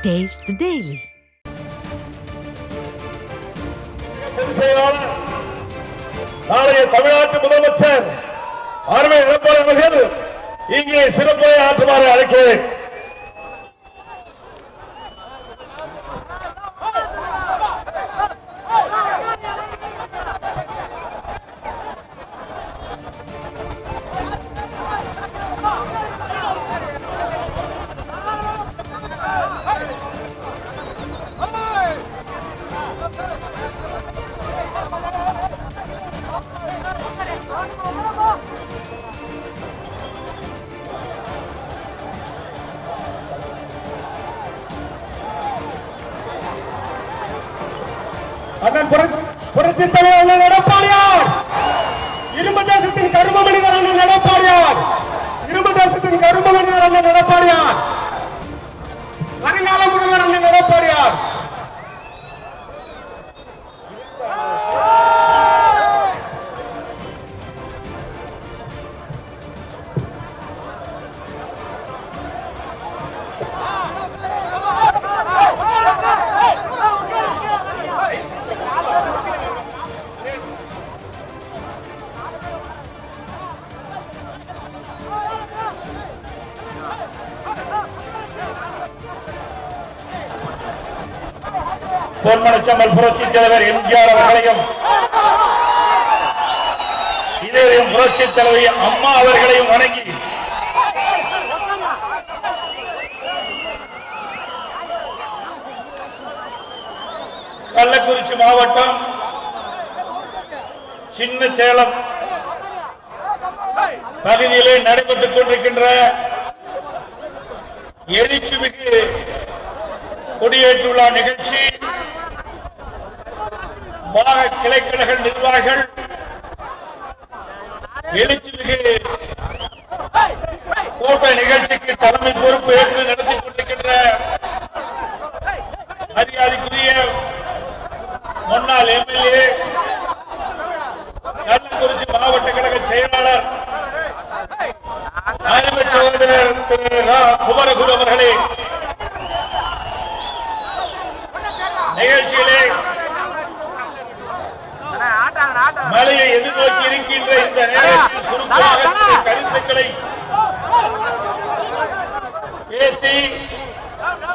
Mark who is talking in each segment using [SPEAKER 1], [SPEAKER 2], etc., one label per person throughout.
[SPEAKER 1] Taste the Daily.
[SPEAKER 2] நாளைய தமிழ்நாட்டு முதலமைச்சர் அருமை எடப்பாடி அவர்கள் இங்கே சிறப்புரை ஆற்றுமாறு அழைக்கிறேன். அண்ணன் புரட்சி தலைவர் எடப்பாடியார், இரும்பு தேசத்தின் கரும மனிதர் அண்ணன் எடப்பாடியார், இரும்பு தேசத்தின் கரும மனிதர் அண்ணன் எடப்பாடியார், வருங்கால முதல்வர் அண்ணன் எடப்பாடியார். பொன்மனச்செம்மல் புரட்சி தலைவர் எம்ஜிஆர் அவர்களையும் இதயம் புரட்சி தலைவி அம்மா அவர்களையும் வணங்கி கள்ளக்குறிச்சி மாவட்டம் சின்ன சேலம் பகுதியிலே நடைபெற்றுக் கொண்டிருக்கின்ற எழுச்சிமிகு கொடியேற்று விழா நிகழ்ச்சி கிளைக்கழக நிர்வாகிகள் எழுச்சிமிகு கூட்ட நிகழ்ச்சிக்கு தலைமை பொறுப்பு ஏற்று நடத்தி கொண்டிருக்கின்ற மரியாதைக்குரிய முன்னாள் எம்எல்ஏ, கள்ளக்குறிச்சி மாவட்ட கழக செயலாளர் அருமை சகோதரர் திரு குமரகுரு அவர்களே, நிகழ்ச்சியிலே மழையை எதிர்நோக்கி இருக்கின்ற இந்த நேரத்தில் சுருக்கமாக கருத்துக்களை பேசி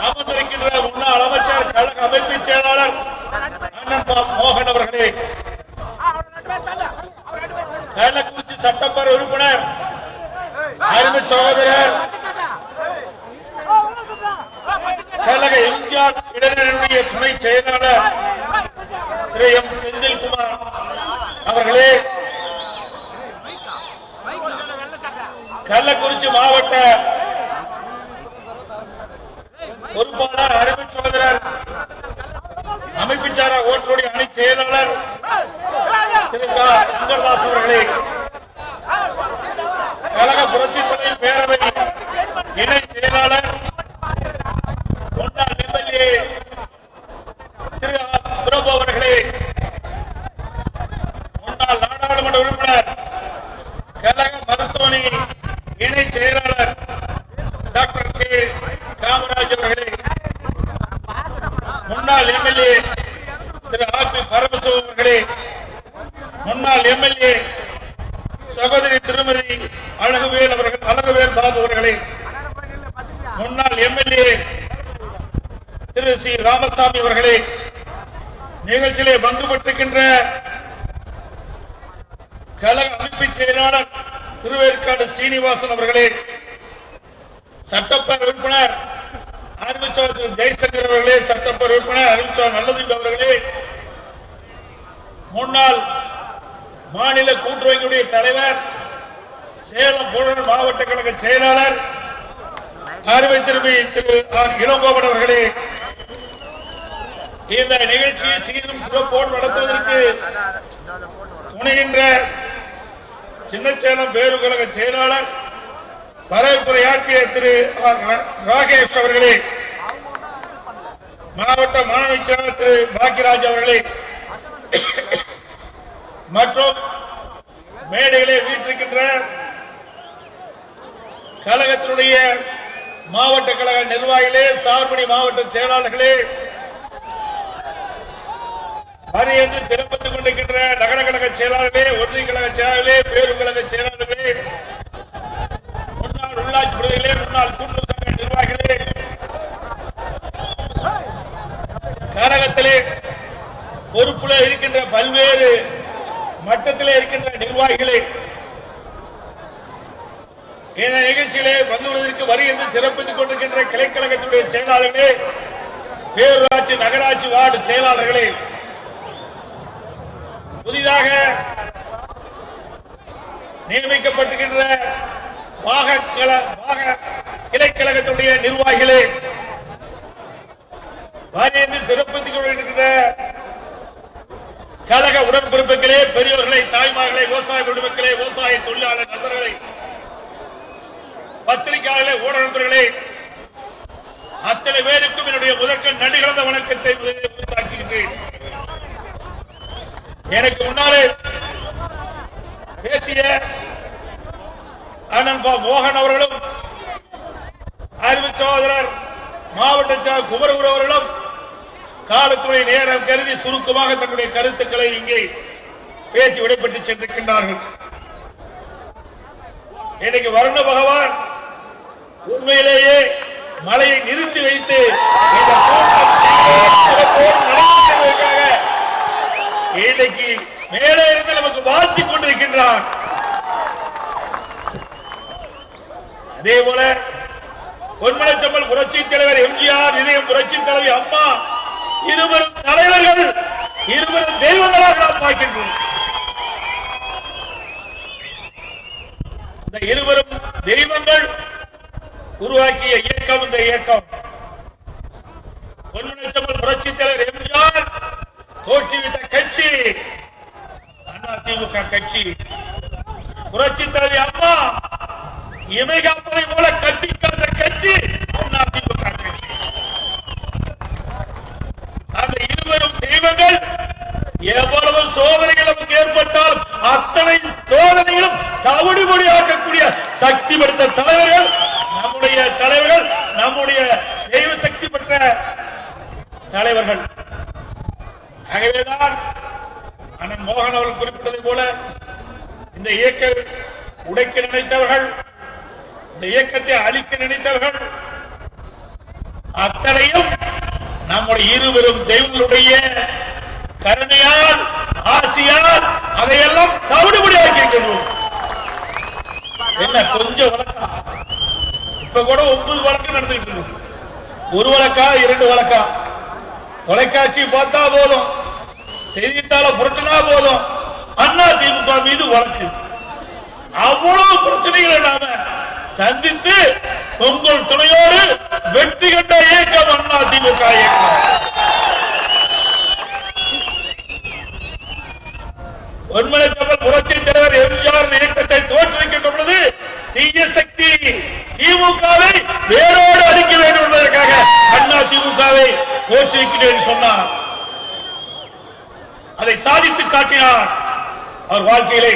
[SPEAKER 2] அமர்ந்திருக்கின்ற முன்னாள் அமைச்சர் கழக அமைப்பு செயலாளர் அண்ணன் மோகன் அவர்களே, கள்ளக்குறிச்சி சட்டமன்ற உறுப்பினர் அருமை சகோதரர் கழக எம்ஜிஆர் இளைஞர்களுடைய துணை செயலாளர் திரு எம் செந்தில்குமார் அவர்களே, கள்ளக்குறிச்சி மாவட்ட பொறுப்பாளர் அருமை சகோதரர் அமைப்புச்சாரா ஓட்டுடைய அணி செயலாளர் திரு சுந்தர்தாஸ் அவர்களே, கழக புரட்சி தலைவர் பேரவை இணை செயலாளர் முன்னாள் எம்எல்ஏ திரு பிரபு அவர்களே, முன்னாள் நாடாளுமன்ற உறுப்பினர் கழக மருத்துவமனை இணை செயலாளர் டாக்டர் கே காமராஜ் அவர்களே, முன்னாள் எம்எல்ஏ திரு ஆர் பி பரமசிவம் அவர்களே, முன்னாள் எம்எல்ஏ சகோதரி திருமதி அழகுவேல் பாபு அவர்களே, முன்னாள் எம்எல்ஏ திரு சி ராமசாமி அவர்களே, நிகழ்ச்சியிலே பங்கு பெற்றிருக்கின்ற கழக அமைப்பு செயலாளர் திருவேற்காடு சீனிவாசன் அவர்களே, சட்டப்பேரவை உறுப்பினர் அறிவிச்சவர் திரு ஜெய்சங்கர் அவர்களே, சட்டப்பேரவை உறுப்பினர் அறிவிச்சவர் நல்லதீப் அவர்களே, முன்னாள் மாநில கூட்டுறவுடைய தலைவர் சேலம் புழல் மாவட்ட கழக செயலாளர் அருமை திரும்பி திரு இளங்கோவன் அவர்களே, இந்த நிகழ்ச்சியை சீரும் சிறப்போடு நடத்துவதற்கு துணைகின்ற சின்னச்சேலம் பேரு கழக செயலாளர் வரவேற்புரையாற்றிய திரு ராகேஷ் அவர்களே, மாவட்ட மாணவி செயலாளர் திரு பாக்கியராஜ் அவர்களே மற்றும் மேடைகளே வீட்டிருக்கின்ற கழகத்தினுடைய
[SPEAKER 1] மாவட்ட கழக நிர்வாகிகளே, சார்பணி மாவட்ட செயலாளர்களே, பணியேற்று சிறப்பித்துக் கொண்டிருக்கின்ற நகர கழக செயலாளர்களே, ஒன்றிய கழக செயலாளர்களே, பேரூர் கழக செயலாளர்களே, முன்னாள் உள்ளாட்சி பிரதிகளே, முன்னாள் கூட்டுறவு சங்க நிர்வாகிகளே, கழகத்திலே பொறுப்புல இருக்கின்ற பல்வேறு மட்டத்திலே இருக்கின்ற நிர்வாகிகளே, இந்த நிகழ்ச்சியிலே வந்துள்ளதற்கு வருகின்ற சிறப்பித்துக் கொண்டிருக்கின்ற கிளைக்கழகத்துடைய செயலாளர்களே, பேரூராட்சி நகராட்சி வார்டு செயலாளர்களே, புதிதாக நியமிக்கப்பட்டிருக்கின்ற கிளைக்கழகத்துடைய நிர்வாகிகளே, வருகின்ற சிறப்பித்துக் கொண்டிருக்கின்ற கழக உடன்பிறப்புகளே, பெரியோர்களே, தாய்மார்களே, விவசாய குடிமக்களே, விவசாய தொழிலாளர் நண்பர்களே, பத்திரிகையாளர்களே, ஊடக நண்பர்களே, அத்தனை பேருக்கும் என்னுடைய முதற்கண் நன்றி கலந்த வணக்கத்தை உரித்தாக்குகின்றேன். எனக்கு முன்னாலே பேசிய அண்ணன் மோகன் அவர்களும், அறிவு சகோதரர் மாவட்ட குமரகுரு அவர்களும் காலத்துறை நேரம் கருதி சுருக்கமாக தங்களுடைய கருத்துக்களை இங்கே பேசி விடைபெற்று சென்றிருக்கின்றார்கள். இன்னைக்கு வருண பகவான் உண்மையிலேயே மலையை நிறுத்தி வைத்து இன்னைக்கு மேலே இருந்து நமக்கு வாழ்த்திக் கொண்டிருக்கின்றார். அதே போல பொன்மனச்செம்மல் புரட்சி தலைவர் எம்ஜிஆர், இதயம் புரட்சி தலைவி அம்மா, இருவரும் தலைவர்கள், இருவரும் தெய்வங்களாக நாம் பார்க்கின்றோம். இந்த இருவரும் தெய்வங்கள் உருவாக்கிய இயக்கம் இந்த இயக்கம். பொன்மனச்செம்மல் புரட்சி தலைவர் எம்ஜிஆர் தோற்றுவித்த கட்சி அதிமுக கட்சி. புரட்சி தலைவி அம்மா இமைகாப்பதை போல கட்டிக்காத கட்சி அதிமுக கட்சி. அந்த இருவரும் தெய்வங்கள். எவ்வளவு சோதனைகள் நமக்கு ஏற்பட்டால் அத்தனை சோதனைகளும் தவிடுபொடியாக்கக்கூடிய சக்தி பெற்ற தலைவர்கள் நம்முடைய தலைவர்கள், நம்முடைய தெய்வ சக்தி பெற்ற தலைவர்கள். ஆகவேதான் அண்ணன் மோகன் அவர்கள் குறிப்பிட்டதை போல இந்த இயக்க உடைக்க நினைத்தவர்கள், இந்த இயக்கத்தை அழிக்க நினைத்தவர்கள் அத்தனையும் நம்முடைய இருவரும் தெய்வங்களுடைய கருணையால், ஆசியால் அதையெல்லாம் தவிடுபடியாக்கி இருக்கின்றோம். என்ன கொஞ்சம் வழக்கம், இப்ப கூட 9 வழக்கு நடந்துட்டு இருக்கு. 1 வழக்கா 2 வழக்கா? தொலைக்காட்சி பார்த்தா போதும், செய்தித்தாள புரட்டினா போதும், அண்ணா திமுக மீது வழக்கு. அவ்வளவு பிரச்சனைகளை நாம சந்தித்து உங்கள் துணையோடு வெற்றி கண்ட இயக்கம் அண்ணா திமுக இயக்கம். பொன்மனச்செம்மல் புரட்சி தலைவர் எம்ஜிஆர் இயக்கத்தை தோற்றுவிக்கின்ற பொழுது தீய சக்தி திமுகவை வேரோடு அழிக்க வேண்டும் என்பதற்காக அண்ணா திமுகவை தோற்றுவிக்கிறேன் சொன்னார். அதை சாதித்து காட்டினார். அவர் வாழ்க்கையிலே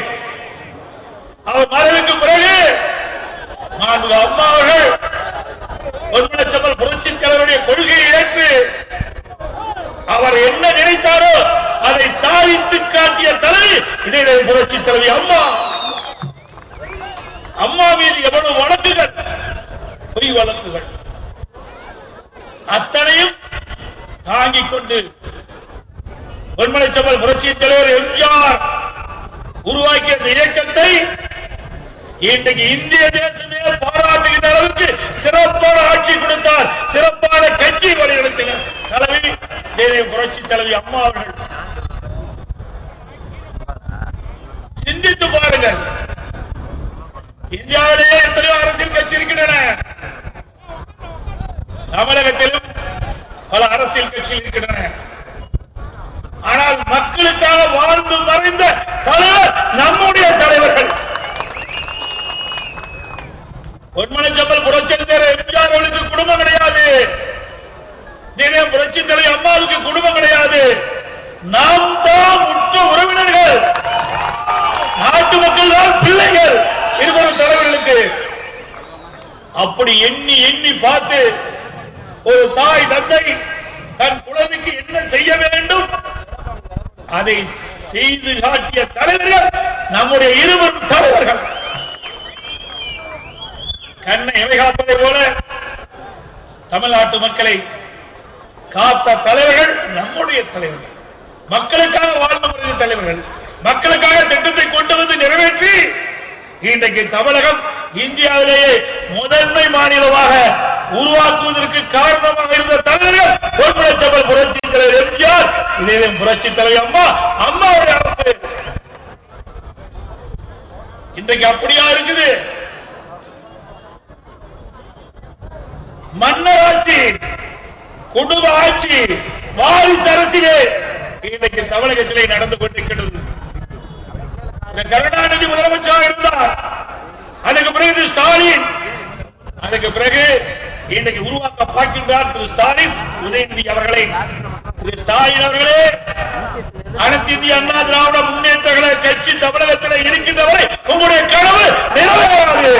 [SPEAKER 1] அவர் மறைவுக்கு பிறகு அம்மா அவர்கள் பொன்மனச்செம்மல் புரட்சி தலைவருடைய கொள்கையை ஏற்று அவர் என்ன நினைத்தாரோ அதை சாதித்து காட்டிய தலைவி இதே புரட்சி தலைவி அம்மா. அம்மா மீது எவ்வளவு வழக்குகள், பொய் வழக்குகள், அத்தனையும் தாங்கிக் கொண்டு பொன்மனச்செம்மல் புரட்சி தலைவர் எம்ஜிஆர் உருவாக்கிய இந்த இயக்கத்தை இன்றைக்கு இந்திய தேசமே பாராட்டுகின்ற அளவுக்கு சிறப்பான ஆட்சி கொடுத்தார், சிறப்பான கட்சி வழிநடத்தினார் தலைவி புரட்சி தலைவி அம்மா அவர்கள். சிந்தித்து பாருங்கள், இந்தியாவிலேயே எத்தனையோ அரசியல் கட்சி இருக்கின்றன. தமிழகத்திலும் பல அரசியல் கட்சிகள் இருக்கின்றன. ஆனால் மக்களுக்காக வாழ்ந்து மறைந்த தலைவர் நம்முடைய தலைவர்கள். பொன்மனச்செம்மல் புரட்சி தலைவர் எம்ஜிஆர் அவர்களுக்கு குடும்பம் கிடையாது, புரட்சி தலைவி அம்மாவுக்கு குடும்பம் கிடையாது. நாம் தான் உற்ற உறவினர்கள், நாட்டு மக்கள் தான் பிள்ளைகள். இருவரும் தலைவர்களுக்கு அப்படி எண்ணி எண்ணி பார்த்து ஒரு தாய் தந்தை தன் குழந்தைக்கு என்ன செய்ய வேண்டும் அதை செய்து காட்டிய தலைவர்கள் நம்முடைய இருவரும் தலைவர்கள். கண்ணை இமை காப்பதை போல தமிழ்நாட்டு மக்களை காத்த தலைவர்கள் நம்முடைய தலைவர்கள். மக்களுக்காக வாழ்ந்த தலைவர்கள், மக்களுக்காக திட்டத்தை கொண்டு வந்து நிறைவேற்றி இன்றைக்கு தமிழகம் இந்தியாவிலேயே முதன்மை மாநிலமாக உருவாக்குவதற்கு காரணமாக இருந்த தலைவர்கள் பொன்மனச்செம்மல் புரட்சி தலைவர் எம்ஜிஆர், இதே புரட்சி தலைவர் அம்மா, அம்மாவுடைய அரசு. இன்றைக்கு அப்படியா இருக்குது? மன்னர் ஆட்சி, குடும்ப ஆட்சி, வாரிசு அரசிலே இன்றைக்கு தமிழகத்திலே நடந்து கொண்டிருக்கிறது. கருணாநிதி முதலமைச்சராக இருந்தார், அதுக்கு பிறகு ஸ்டாலின், அதுக்கு பிறகு இன்றைக்கு உருவாக்க பார்க்கின்றார் திரு ஸ்டாலின் உதயநிதி அவர்களை. திரு ஸ்டாலின் அவர்களே, அனைத்து இந்திய அண்ணா திராவிட முன்னேற்ற கழக கட்சி தமிழகத்தில் இருக்கின்றவரை உங்களுடைய கனவு நிறைவேறாது.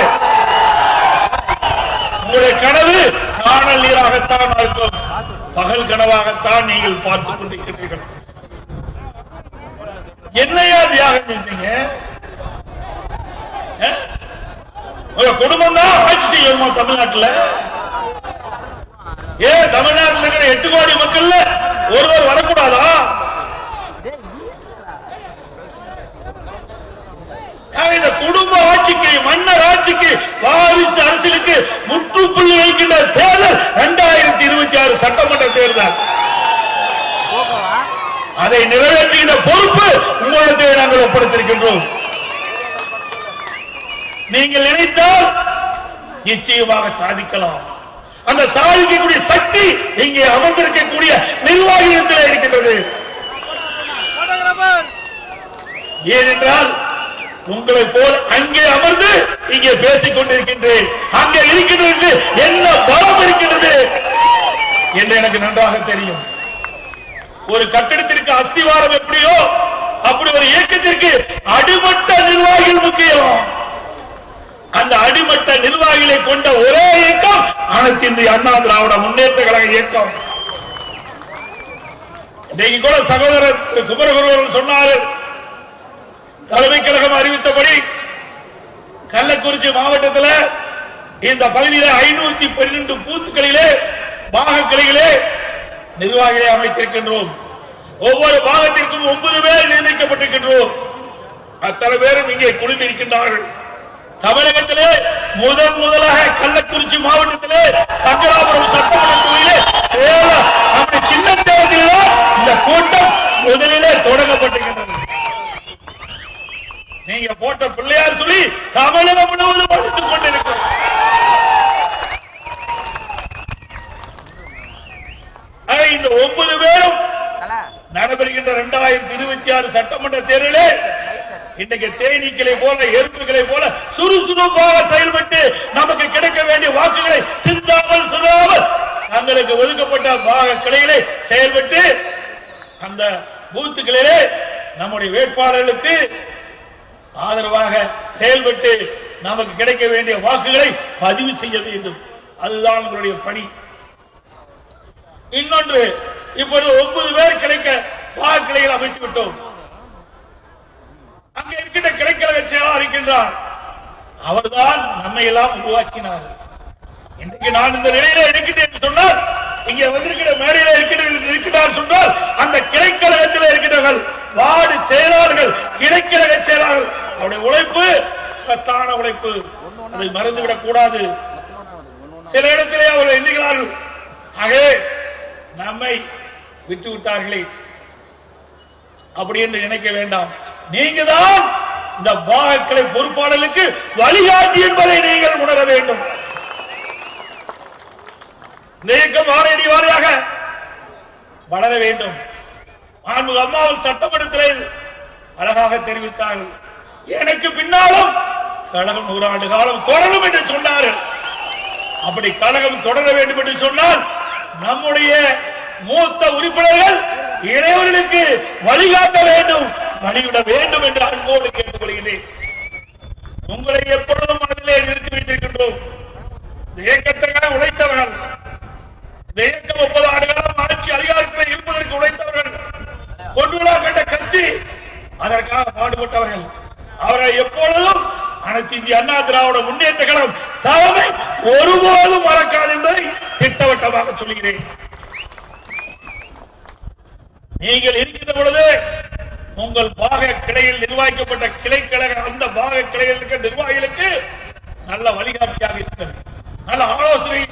[SPEAKER 1] உங்களுடைய கனவு காணல் நீராகத்தான் இருக்கும், பகல் கனவாகத்தான் நீங்கள் பார்த்துக் கொண்டிருக்கிறீர்கள். என்னையா தியாகம் செஞ்சீங்க? குடும்பம் தான் ஆட்சி செய்யணுமா தமிழ்நாட்டில்? ஏன் தமிழ்நாட்டில் இருக்கிற 8 கோடி மக்கள் ஒருவர் வரக்கூடாதா? இந்த குடும்ப ஆட்சிக்கு, மன்னர் ஆட்சிக்கு, வாரிசு அரசியலுக்கு முற்றுப்புள்ளி வைக்கின்ற தேர்தல் 2026 சட்டமன்ற தேர்தல். அதை நிறைவேற்றுகின்ற பொறுப்பு உங்களுக்கு நாங்கள் ஒப்படைத்திருக்கின்றோம். நீங்கள் நினைத்தால் நிச்சயமாக சாதிக்கலாம். அந்த சாதிக்கக்கூடிய சக்தி இங்கே அமர்ந்திருக்கக்கூடிய நிர்வாகிகளிடத்தில் இருக்கின்றது. ஏனென்றால் உங்களை போல் அங்கே அமர்ந்து இங்கே பேசிக் கொண்டிருக்கின்றேன். அங்கே இருக்கின்றது என்ன பலம் இருக்கின்றது என்று எனக்கு நன்றாக தெரியும். ஒரு கட்டிடத்திற்கு அஸ்திவாரம் எப்படியோ அப்படி ஒரு இயக்கத்திற்கு அடிமட்ட நிர்வாகிகள் முக்கியம். அந்த அடிமட்ட நிர்வாகிகளை கொண்ட ஒரே இயக்கம் அனைத்து இந்திய அண்ணா திராவிட முன்னேற்ற கழக இயக்கம். இன்னைக்கு கூட சகோதரர் குமரகுருவர்கள் சொன்னார், தலைமை கழகம் அறிவித்தபடி கள்ளக்குறிச்சி மாவட்டத்தில் இந்த பகுதியில் 512 பூத்துக்களிலே பாகக்கிளைகளே நிர்வாகிகளை அமைத்திருக்கின்றோம். ஒவ்வொரு பாகத்திற்கும் 9 பேர் நியமிக்கப்பட்டிருக்கின்றோம். அத்தனை பேரும் இங்கே குழுமி இருக்கின்றார்கள். தமிழகத்திலே முதலாக கள்ளக்குறிச்சி மாவட்டத்திலே சங்கராபுரம் சட்டமன்ற தொகுதியிலே நம்முடைய சின்ன தேர்தலில் இந்த கூட்டம் முதலிலே தொடங்கப்பட்டிருக்கின்றது. நீங்க போட்ட பிள்ளையார் சொல்லி தமிழகம் முழுவதும் படித்துக் கொண்டிருக்கிறோம். இந்த 9 பேரும் நடைபெறுகின்ற 2026 சட்டமன்ற தேர்தலிலே இன்றைக்கு தேனீக்களை போல, எறும்புகளை போல சுறுசுறுப்பாக செயல்பட்டு நமக்கு கிடைக்க வேண்டிய வாக்குகளை சிந்தாமல் சுதாமல் தங்களுக்கு ஒதுக்கப்பட்ட பாக கிளைகளை செயல்பட்டு அந்த பூத்துக்களிலே நம்முடைய வேட்பாளர்களுக்கு ஆதரவாக செயல்பட்டு நமக்கு கிடைக்க வேண்டிய வாக்குகளை பதிவு செய்ய வேண்டும். அதுதான் உங்களுடைய பணி. இன்னொன்று, இப்பொழுது 9 பேர் கிடைக்க வாக்குகளை அமைத்து விட்டோம். அங்கே இருக்கின்ற கிளைக்கழக செயலாளர் இருக்கின்றார். அவர்தான் நம்மை எல்லாம் உருவாக்கினார். இன்றைக்கு நான் இந்த நிலையில இருக்கின்றேன் என்று சொன்னால், இங்கே வந்திருக்கிற மேடையில இருக்கிறார் சொன்னால், அந்த கிளைக்கழகத்தில் இருக்கின்றவர்கள், வார்டு செயலாளர்கள், கிளைக்கழக செயலாளர்கள், அவருடைய உழைப்பு கத்தான உழைப்பு, அதை மறந்துவிடக் கூடாது. சில இடத்திலே அவர்கள் எண்ணுகிறார்கள், ஆகவே நம்மை விட்டு விட்டார்களே அப்படி என்று நினைக்க வேண்டாம். நீங்க தான் இந்த பாகக்கலை பொறுப்பாளர்களுக்கு வழிகாட்டி என்பதை நீங்கள் உணர வேண்டும். இயக்கம் வாரடி வாரியாக வளர வேண்டும். அம்மாவில் சட்டமன்றத்தில் அழகாக தெரிவித்தார்கள், எனக்கு பின்னாலும் கழகம் 100 ஆண்டு காலம் தொடரும் என்று சொன்னார்கள். அப்படி கழகம் தொடர வேண்டும் என்று சொன்னால் நம்முடைய மூத்த உறுப்பினர்கள் இளைஞர்களுக்கு வழிகாட்ட வேண்டும், வழிவிட வேண்டும் என்று அன்போடு கேட்டுக் கொள்கிறேன். உங்களை எப்பொழுதும் மனதிலே நிறுத்தி வைத்திருக்கின்றோம். இயக்கத்துக்காக உழைத்தவர்கள், இந்த இயக்கம் 30 ஆண்டு காலம் ஆட்சி அதிகாரத்தில் இருப்பதற்கு உழைத்தவர்கள், கொண்டுவிழா கண்ட கட்சி, அதற்காக பாடுபட்டவர்கள். அவரை எப்பொழுதும் அனைத்து இந்திய அண்ணா திராவிட முன்னேற்ற கழகம் தலைமை ஒருபோதும் மறக்காது என்பதை திட்டவட்டமாக சொல்கிறேன். நீங்கள் இருக்கின்ற பொழுது உங்கள் பாக கிளையில் நிர்வாகிக்கப்பட்ட கிளை கழக அந்த பாக கிளையில் இருக்கிற நிர்வாகிகளுக்கு நல்ல வழிகாட்டியாக இருக்கிறது, நல்ல ஆலோசனை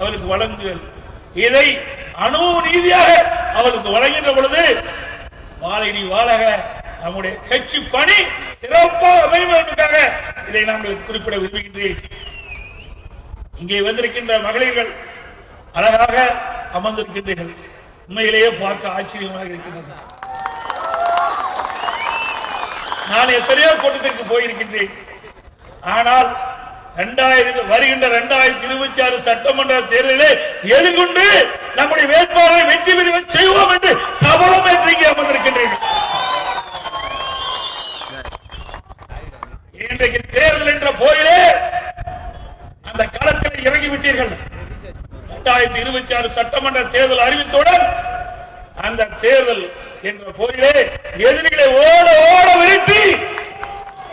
[SPEAKER 1] அவருக்கு வழங்குங்கள். இதை அனுபவ ரீதியாக அவருக்கு வழங்குகின்ற பொழுது வாழையடி வாழக நம்முடைய கட்சி பணி சிறப்பாக அமையும் என்பதற்காக இதை நாங்கள் குறிப்பிட விரும்புகின்றேன். இங்கே வந்திருக்கின்ற மகளிர்கள் அழகாக அமர்ந்திருக்கின்றீர்கள். உண்மையிலேயே பார்க்க ஆச்சரியமாக இருக்கின்றது. நான் எத்தனையோ கூட்டத்திற்கு போயிருக்கின்றேன். ஆனால் வருகின்ற 2026 சட்டமன்ற தேர்தலில் எதிர்கொண்டு நம்முடைய வேட்பாளரை வெற்றி பெற செய்வோம் என்று சபலம் என்று இங்கே அமர்ந்திருக்கின்றீர்கள். இன்றைக்கு தேர்தல் என்ற போரிலே அந்த களத்தில் இறங்கிவிட்டீர்கள். 2026 சட்டமன்ற தேர்தல் அறிவித்தவுடன் அந்த தேர்தல் என்ற போரிலே எதிரிகளை ஓட ஓட விரட்டி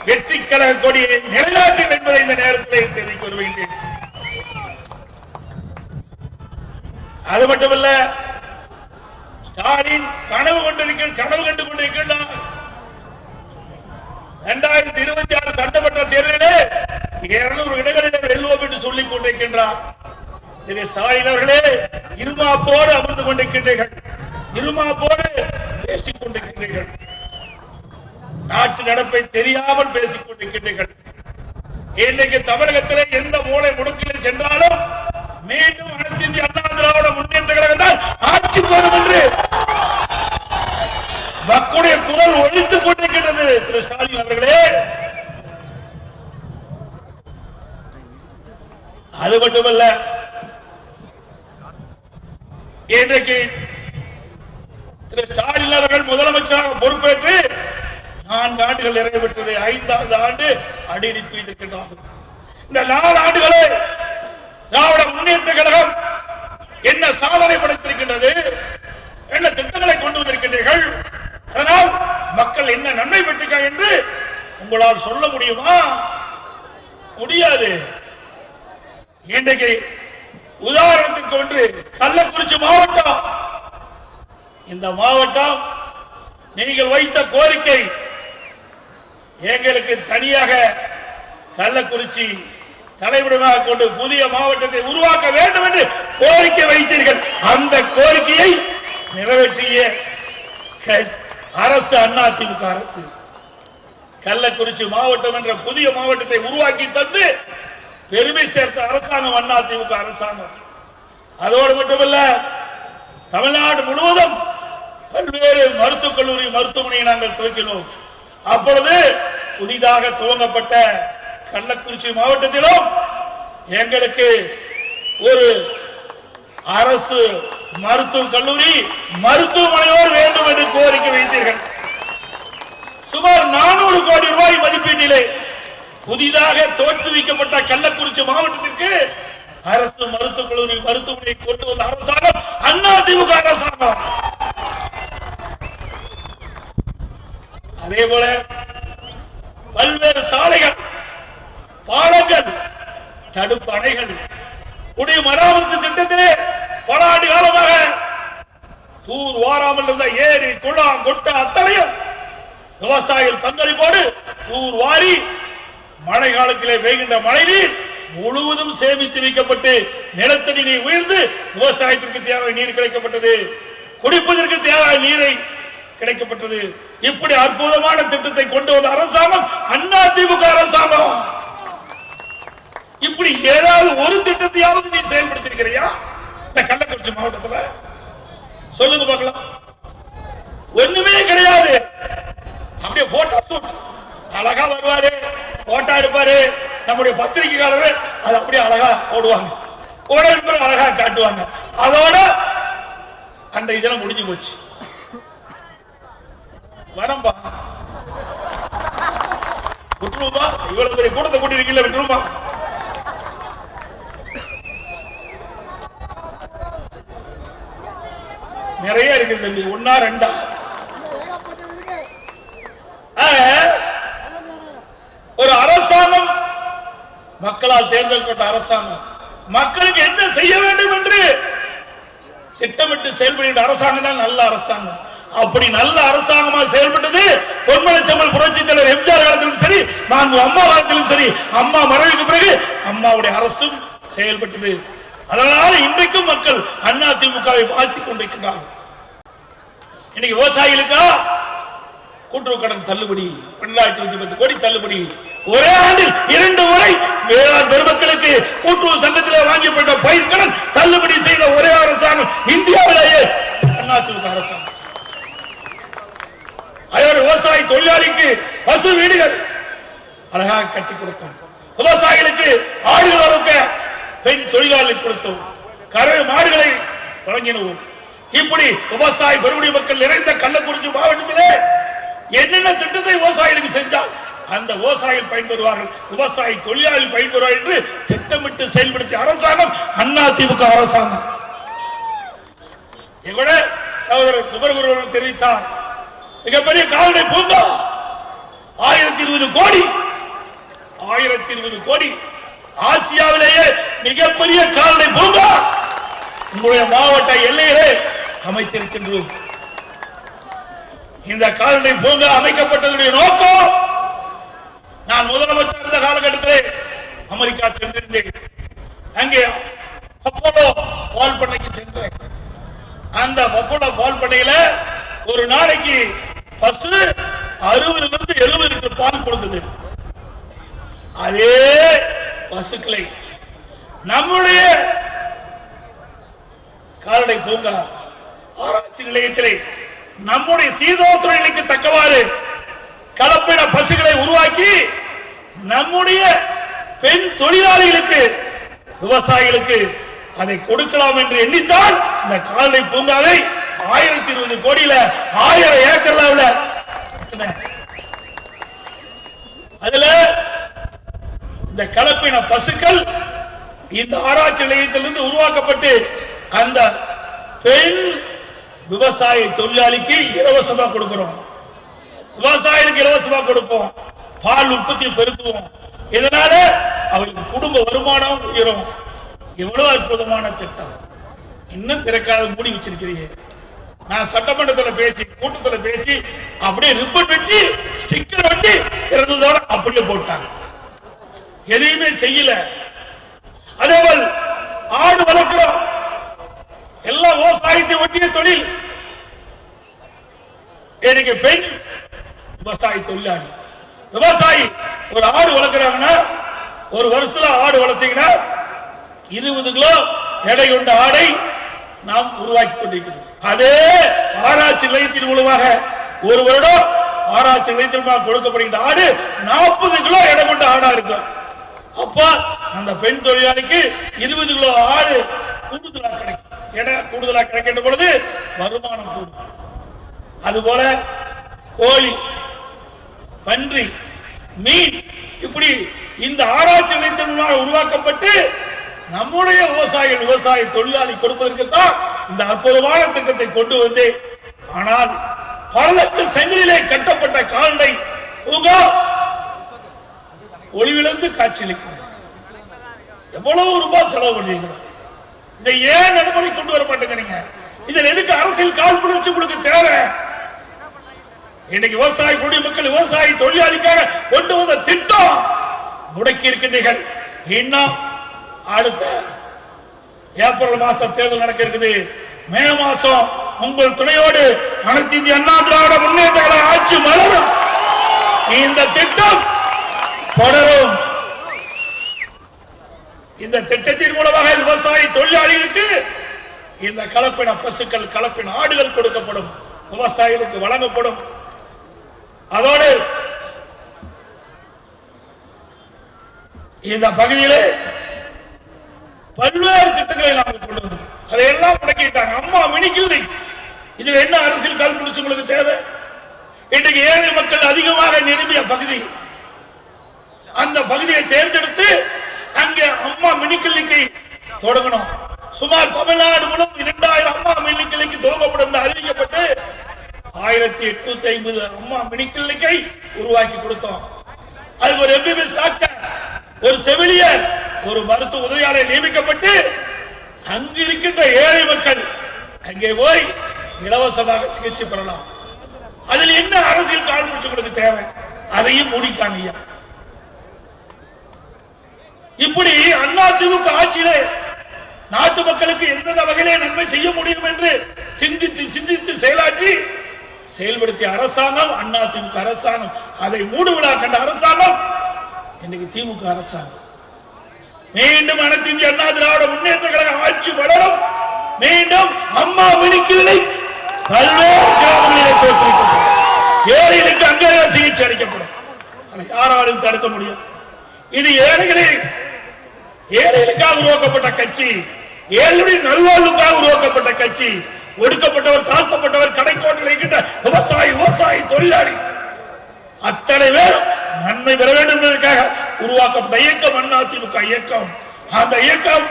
[SPEAKER 1] வெற்றி கழக கொடியை நிலைநாட்டும் என்பதை இந்த நேரத்தில் தெரிவிக்க வருகின்றேன். அது மட்டுமல்ல, ஸ்டாலின் கனவு கண்டு கொண்டிருக்கின்றார். 2026 சட்டமன்ற தேர்தலிலே 200 இடங்களிலே வெல்வோம் என்று சொல்லிக் கொண்டிருக்கின்றார். ஸ்டாலின் அவர்களே, இருமாப்போடு அமர்ந்து கொண்டிருக்கின்றீர்கள், இருமாப்போடு பேசிக் கொண்டிருக்கின்றீர்கள், நாட்டு நடப்பை தெரியாமல் பேசிக் கொண்டிருக்கின்றீர்கள். இன்றைக்கு தமிழகத்தில் எந்த மூலை முடுக்கில் சென்றாலும் மீண்டும் அனைத்து இந்திய அண்ணா திராவிட முன்னேற்ற கழகம் தான் ஆட்சி வரும் என்று மக்களுடைய குரல் ஒழித்துக் கொண்டிருக்கின்றது. திரு ஸ்டாலின் அவர்களே, அது மட்டுமல்ல, இன்றைக்கு திரு ஸ்டாலின் அவர்கள் முதலமைச்சராக பொறுப்பேற்று 4 ஆண்டுகள் நிறைவேற்றது. 5வது ஆண்டு அடியெடுத்து வைத்திருக்கின்றார்கள். இந்த 4 ஆண்டுகளே திராவிட முன்னேற்ற கழகம் என்ன சாதனை படைத்திருக்கின்றது, என்ன திட்டங்களை கொண்டு வந்திருக்கின்றீர்கள், அதனால் மக்கள் என்ன நன்மை பெற்றிருக்காங்க என்று உங்களால் சொல்ல முடியுமா? முடியாது. இன்றைக்கு உதாரணத்துக்கு ஒன்று கள்ளக்குறிச்சி மாவட்டம். இந்த மாவட்டம் நீங்கள் வைத்த கோரிக்கை, எங்களுக்கு தனியாக கள்ளக்குறிச்சி தலைவிடமாக கொண்டு புதிய மாவட்டத்தை உருவாக்க வேண்டும் என்று கோரிக்கை வைத்தீர்கள். அந்த கோரிக்கையை நிறைவேற்றிய அரசு அதிமுக அரசு கள்ளக்குறிச்சி மாவட்டம் என்ற புதிய மாவட்டத்தை உருவாக்கி தந்து பெருமை சேர்த்த அரசாங்கம் அதிமுக அரசாங்கம். அதோடு மட்டுமல்ல, தமிழ்நாடு முழுவதும் பல்வேறு மருத்துவக் கல்லூரி மருத்துவமனையை நாங்கள் துவக்கினோம். அப்பொழுது புதிதாக துவங்கப்பட்ட கள்ளக்குறிச்சி மாவட்டத்திலும் எங்களுக்கு ஒரு அரசு மருத்துவக் கல்லூரி மருத்துவமனையோடு வேண்டும் என்று கோரிக்கை வைத்தீர்கள். சுமார் 400 கோடி ரூபாய் மதிப்பீட்டிலே புதிதாக தோற்றுவிக்கப்பட்ட கள்ளக்குறிச்சி மாவட்டத்திற்கு அரசு மருத்துவக் கல்லூரி மருத்துவமனை கொண்டு வந்த அரசாங்கம் அதிமுக அரசாங்கம். அதே போல பல்வேறு சாலைகள், பாலங்கள், தடுப்பு அணைகள், குடிமராமத்து திட்டத்திலே பல ஆண்டு காலமாக தூர் வாராமல் இருந்த ஏரி, குளம், கொட்ட அத்தனையும் விவசாயிகள் பங்களிப்போடு தூர் வாரி மழை காலத்திலே பெய்கின்ற மழை நீர் முழுவதும் சேமித்து வைக்கப்பட்டு நிலத்தடி நீர் உயர்ந்து விவசாயத்திற்கு தேவையான நீர் கிடைக்கப்பட்டது, குடிப்பதற்கு தேவையான நீரை கிடைக்கப்பட்டது. இப்படி அற்புதமான திட்டத்தை கொண்டு வந்த அரசாங்கம் அதிமுக அரசாங்கம். இப்படி ஏதாவது ஒரு திட்டத்தையாவது நீ செயல்படுத்திருக்கிறியா இந்த கள்ளக்குறிச்சி மாவட்டத்தில்? சொல்லுங்க பார்க்கலாம். ஒண்ணுமே கிடையாது. அப்படியே போட்டோ ஷூட் அழகா வருவாரு, போட்டோ எடுப்பாரு, நம்முடைய பத்திரிகையாளர்கள் அது அப்படியே அழகா போடுவாங்க, உடனே அழகா காட்டுவாங்க. அதோட அந்த இதெல்லாம் முடிஞ்சு போச்சு. வரம்பா விட்டுருமா? இவ்வளவு பெரிய கூட்டத்தை கூட்டிருக்கீங்களா? விட்டுருமா? இருக்குது தம்பி, ஒன்னா ரெண்டா? ஒரு அரசாங்கம், மக்களால் தேர்ந்தெடுக்கப்பட்ட அரசாங்கம், மக்களுக்கு என்ன செய்ய வேண்டும் என்று திட்டமிட்டு செயல்படுகின்ற அரசாங்கம் தான் நல்ல அரசாங்கம். அப்படி நல்ல அரசாங்கமா செயல்பட்டது பொன்மனச்செம்மல் புரட்சி தலைவர் எம்ஜிஆர் காலத்திலும் சரி, நான் அம்மா காலத்திலும் சரி, அம்மா மறைவுக்கு பிறகு அம்மாவுடைய அரசும் செயல்பட்டது. அதனால இன்றைக்கும் மக்கள் அதிமுகவை வாழ்த்திக் கொண்டிருக்கிறார்கள். இன்னைக்கு விவசாயிகளுக்கா கூட்டுறவு கடன் தள்ளுபடி, 1210 கோடி தள்ளுபடி, ஒரே ஆண்டில் 2 முறை வேளாண் பெருமக்களுக்கு கூட்டுறவு சங்கத்தில் வாங்கப்பட்ட பயிர் கடன் தள்ளுபடி செய்த ஒரே அரசாங்கம் இந்தியாவிலேயே அதிமுக அரசாங்கம். அதோட விவசாய தொழிலாளிக்கு பசு வீடுகள் அழகாக கட்டி கொடுத்தோம். விவசாயிகளுக்கு ஆடுகள் வளர்க்க பெண் தொழிலாளி கொடுத்தோம். கறவை மாடுகளை வழங்கினோம். இப்படி விவசாய பெருங்குடி மக்கள் நிறைந்த கள்ளக்குறிச்சி மாவட்டத்திலே என்னென்ன திட்டத்தை விவசாயிகளுக்கு செஞ்சால் அந்த விவசாயிகள் பயன்பெறுவார்கள், விவசாய தொழிலாளி பயன்பெறுவார்கள் என்று திட்டமிட்டு செயல்படுத்திய அரசாங்கம் அதிமுக அரசாங்கம். எங்கூட சகோதரர் குமரகுரு தெரிவித்தார், மிகப்பெரிய கால்நடை பூங்கா 1020 கோடி, 1020 கோடி, ஆசியாவிலேயே மிகப்பெரிய கால்நடை பூங்கா உங்களுடைய மாவட்ட எல்லையிலே அமைத்திருக்கின்றோம். இந்த கால்நடை பூங்கா அமைக்கப்பட்டதுடைய நோக்கம், நான் முதலமைச்சர் இருந்த காலகட்டத்தில் அமெரிக்கா சென்றிருந்தேன். அங்கே பப்போலோ பால் பண்ணைக்கு சென்றேன். அந்த பப்போலோ பால் பண்ணையில ஒரு நாளைக்கு பசு 60 to 70 லிட்டர் பால் கொடுக்குது. அதே பசுக்களை நம்முடைய கால்நடை பூங்கா ஆராய்ச்சி நிலையத்திலே நம்முடைய சீதோசன நிலைக்கு தக்கவாறு கலப்பின பசுக்களை உருவாக்கி நம்முடைய பெண் தொழிலாளிகளுக்கு, விவசாயிகளுக்கு அதை கொடுக்கலாம் என்று எண்ணித்தான் இந்த கால்நடை பூங்காவை 1020 கோடியில 1000 ஏக்கர்ல அதுல இந்த கலப்பின பசுக்கள் இந்த ஆராய்ச்சி நிலையத்திலிருந்து உருவாக்கப்பட்டு அந்த பெண் விவசாய தொழிலாளிக்கு இலவசமா கொடுக்கிறோம். விவசாயிகளுக்கு இலவசமா கொடுப்போம். பால் உற்பத்தியை பெருக்குவோம். இதனால அவருக்கு குடும்ப வருமானம் உயரும். எவ்வளவு அற்புதமான திட்டம்! இன்னும் திறக்காத மூடி வச்சிருக்கிறீங்க. நான் சட்டமன்றத்தில் பேசி, கூட்டத்தில் பேசி, அப்படியே ரிப்போர்ட் வெட்டி ஸ்டிக்கர் வெட்டி திறந்ததோட அப்படியே போட்டாங்க. எதையுமே செய்யல. அதேபோல் ஆடு வளர்க்கிறோம். எல்லா விவசாயத்தை ஒட்டிய தொழில். எனக்கு பெண் விவசாய தொழிலாளி, விவசாயி ஒரு ஆடு வளர்க்கிறாங்கன்னா, ஒரு வருஷத்துல ஆடு வளர்த்தீங்கன்னா 20 கிலோ எடை கொண்ட ஆடை நாம் உருவாக்கி கொண்டிருக்கிறோம். அதே ஆராய்ச்சி நிலையத்தின் மூலமாக ஒரு வருடம் ஆராய்ச்சி நிலையத்தின் மூலமாக கொடுக்கப்படுகின்ற ஆடு 40 கிலோ எடை கொண்ட ஆடா இருக்கும். அப்ப அந்த பெண் தொழிலாளிக்கு 20 கிலோ ஆடு கூடுதலா கிடைக்கும். எடை கூடுதலா கிடைக்கின்ற பொழுது வருமானம் கூடும். அதுபோல கோழி, பன்றி, மீன், இப்படி இந்த ஆராய்ச்சி நிலையத்தின் மூலமாக உருவாக்கப்பட்டு நம்முடைய விவசாயிகள், விவசாய தொழிலாளி கொடுப்பதற்கு தான் இந்த அற்புதமான திட்டத்தை கொண்டு வந்து, ஆனால் பல லட்சம் செங்கலிலே கட்டப்பட்ட கால்நடை பூங்கா ஒளிவிழந்து காட்சியளிக்கிறது. எவ்வளவு ரூபாய் செலவு பண்ணிருக்கிறோம். இதை ஏன் நடைமுறை கொண்டு வர மாட்டேங்கிறீங்க? இதில் எதுக்கு அரசியல் காழ்ப்புணர்ச்சி உங்களுக்கு தேவை? இன்னைக்கு விவசாய குடிமக்கள், விவசாய தொழிலாளிக்காக கொண்டு வந்த திட்டம் முடக்கி இருக்கின்றீர்கள். இன்னும் அடுத்த ஏப்ரல் மாசம் தேர்தல் நடக்க இருக்குது. மே மாசம் உங்கள் துணையோடு அனைத்து இந்திய அண்ணா திராவிட முன்னேற்ற கழக ஆட்சி மலரும். இந்த திட்டம் தொடரும். இந்த திட்டத்தின் மூலமாக விவசாய தொழிலாளிகளுக்கு இந்த கலப்பின பசுக்கள், கலப்பின ஆடுகள் கொடுக்கப்படும், விவசாயிகளுக்கு வழங்கப்படும். அதோடு இந்த பகுதியிலே பல்வேறு திட்டங்களை நாங்கள் கொண்டு வந்தோம். அதையெல்லாம் முடக்கிட்டாங்க. அம்மா மினி கிளினிக், இதுல என்ன அரசியல் காழ்ப்புணர்ச்சி உங்களுக்கு தேவை? இன்றைக்கு ஏழை மக்கள் அதிகமாக நிரம்பிய பகுதி, அந்த பகுதியை தேர்ந்தெடுத்து அங்கே அம்மா மினி கிளினிக்கை தொடங்கணும். சுமார் தமிழ்நாடு முழுவதும் 2000 அம்மா மினி கிளினிக் துவங்கப்படும் அறிவிக்கப்பட்டு 1850 அம்மா மினி கிளினிக்கை உருவாக்கி கொடுத்தோம். அதுக்கு ஒரு MBBS டாக்டர், ஒரு செவிலியர், ஒரு மருத்துவ உதவியாளர் நியமிக்கப்பட்டு அங்கு இருக்கின்ற ஏழை மக்கள் அங்கே போய் இலவசமாக சிகிச்சை பெறலாம். அதில் என்ன அரசியல் கால் முடிச்சு கொடுக்க தேவை? அதையும் மூடிட்டாங்க. இப்படி அதிமுக ஆட்சியிலே நாட்டு மக்களுக்கு எந்த வகையிலே நன்மை செய்ய முடியும் என்று சிந்தித்து செயலாற்றி செயல்படுத்திய அரசாங்கம் அதிமுக அரசாங்கம். அதை மூடு விழா கண்ட அரசாங்கம் இன்னைக்கு திமுக அரசாங்கம். மீண்டும் அனைத்து இந்திய அண்ணா திராவிட முன்னேற்ற கழக ஆட்சி வளரும். மீண்டும் அம்மா மினி கிளினிக் பல்வேறு கிராமங்களில் தோற்றுவிக்கப்படும். ஏழைகளுக்கு அங்கே சிகிச்சை அளிக்கப்படும். யாராலும் தடுக்க முடியாது. இது ஏழைகளுக்காக உருவாக்கப்பட்ட கட்சி, ஏழைகளின் நல்வாழ்வுக்காக உருவாக்கப்பட்ட கட்சி. ஒடுக்கப்பட்டவர், தாழ்த்தப்பட்டவர், கடைக்கோட்டில் இருக்கின்ற விவசாயி, தொழிலாளி அத்தனை பேரும் நன்மை பெற வேண்டும் என்பதற்காக உருவாக்கப்பட்ட இயக்கம் அதிமுக இயக்கம். அந்த இயக்கம்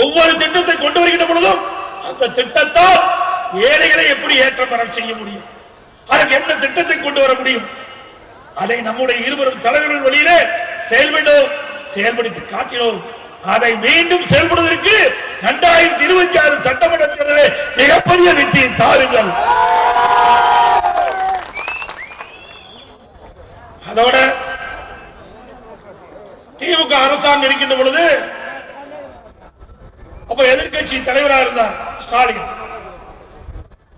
[SPEAKER 1] ஒவ்வொரு திட்டத்தை கொண்டு வருகின்ற பொழுதும் அந்த திட்டத்தால் ஏழைகளை எப்படி ஏற்றம் பெற செய்ய முடியும், அதற்கு என்ன திட்டத்தை கொண்டு வர முடியும், அதை நம்முடைய இருவரும் தலைவர்கள் வழியிலே செயல்படுத்தி காட்டினோம். அதை மீண்டும் செயல்படுவதற்கு 2026 சட்டமன்ற தேர்தலில் மிகப்பெரிய வெற்றியை தாருங்கள். அதோட திமுக அரசாங்கம் இருக்கின்ற பொழுது அப்ப எதிர்கட்சி தலைவராக இருந்தார் ஸ்டாலின்.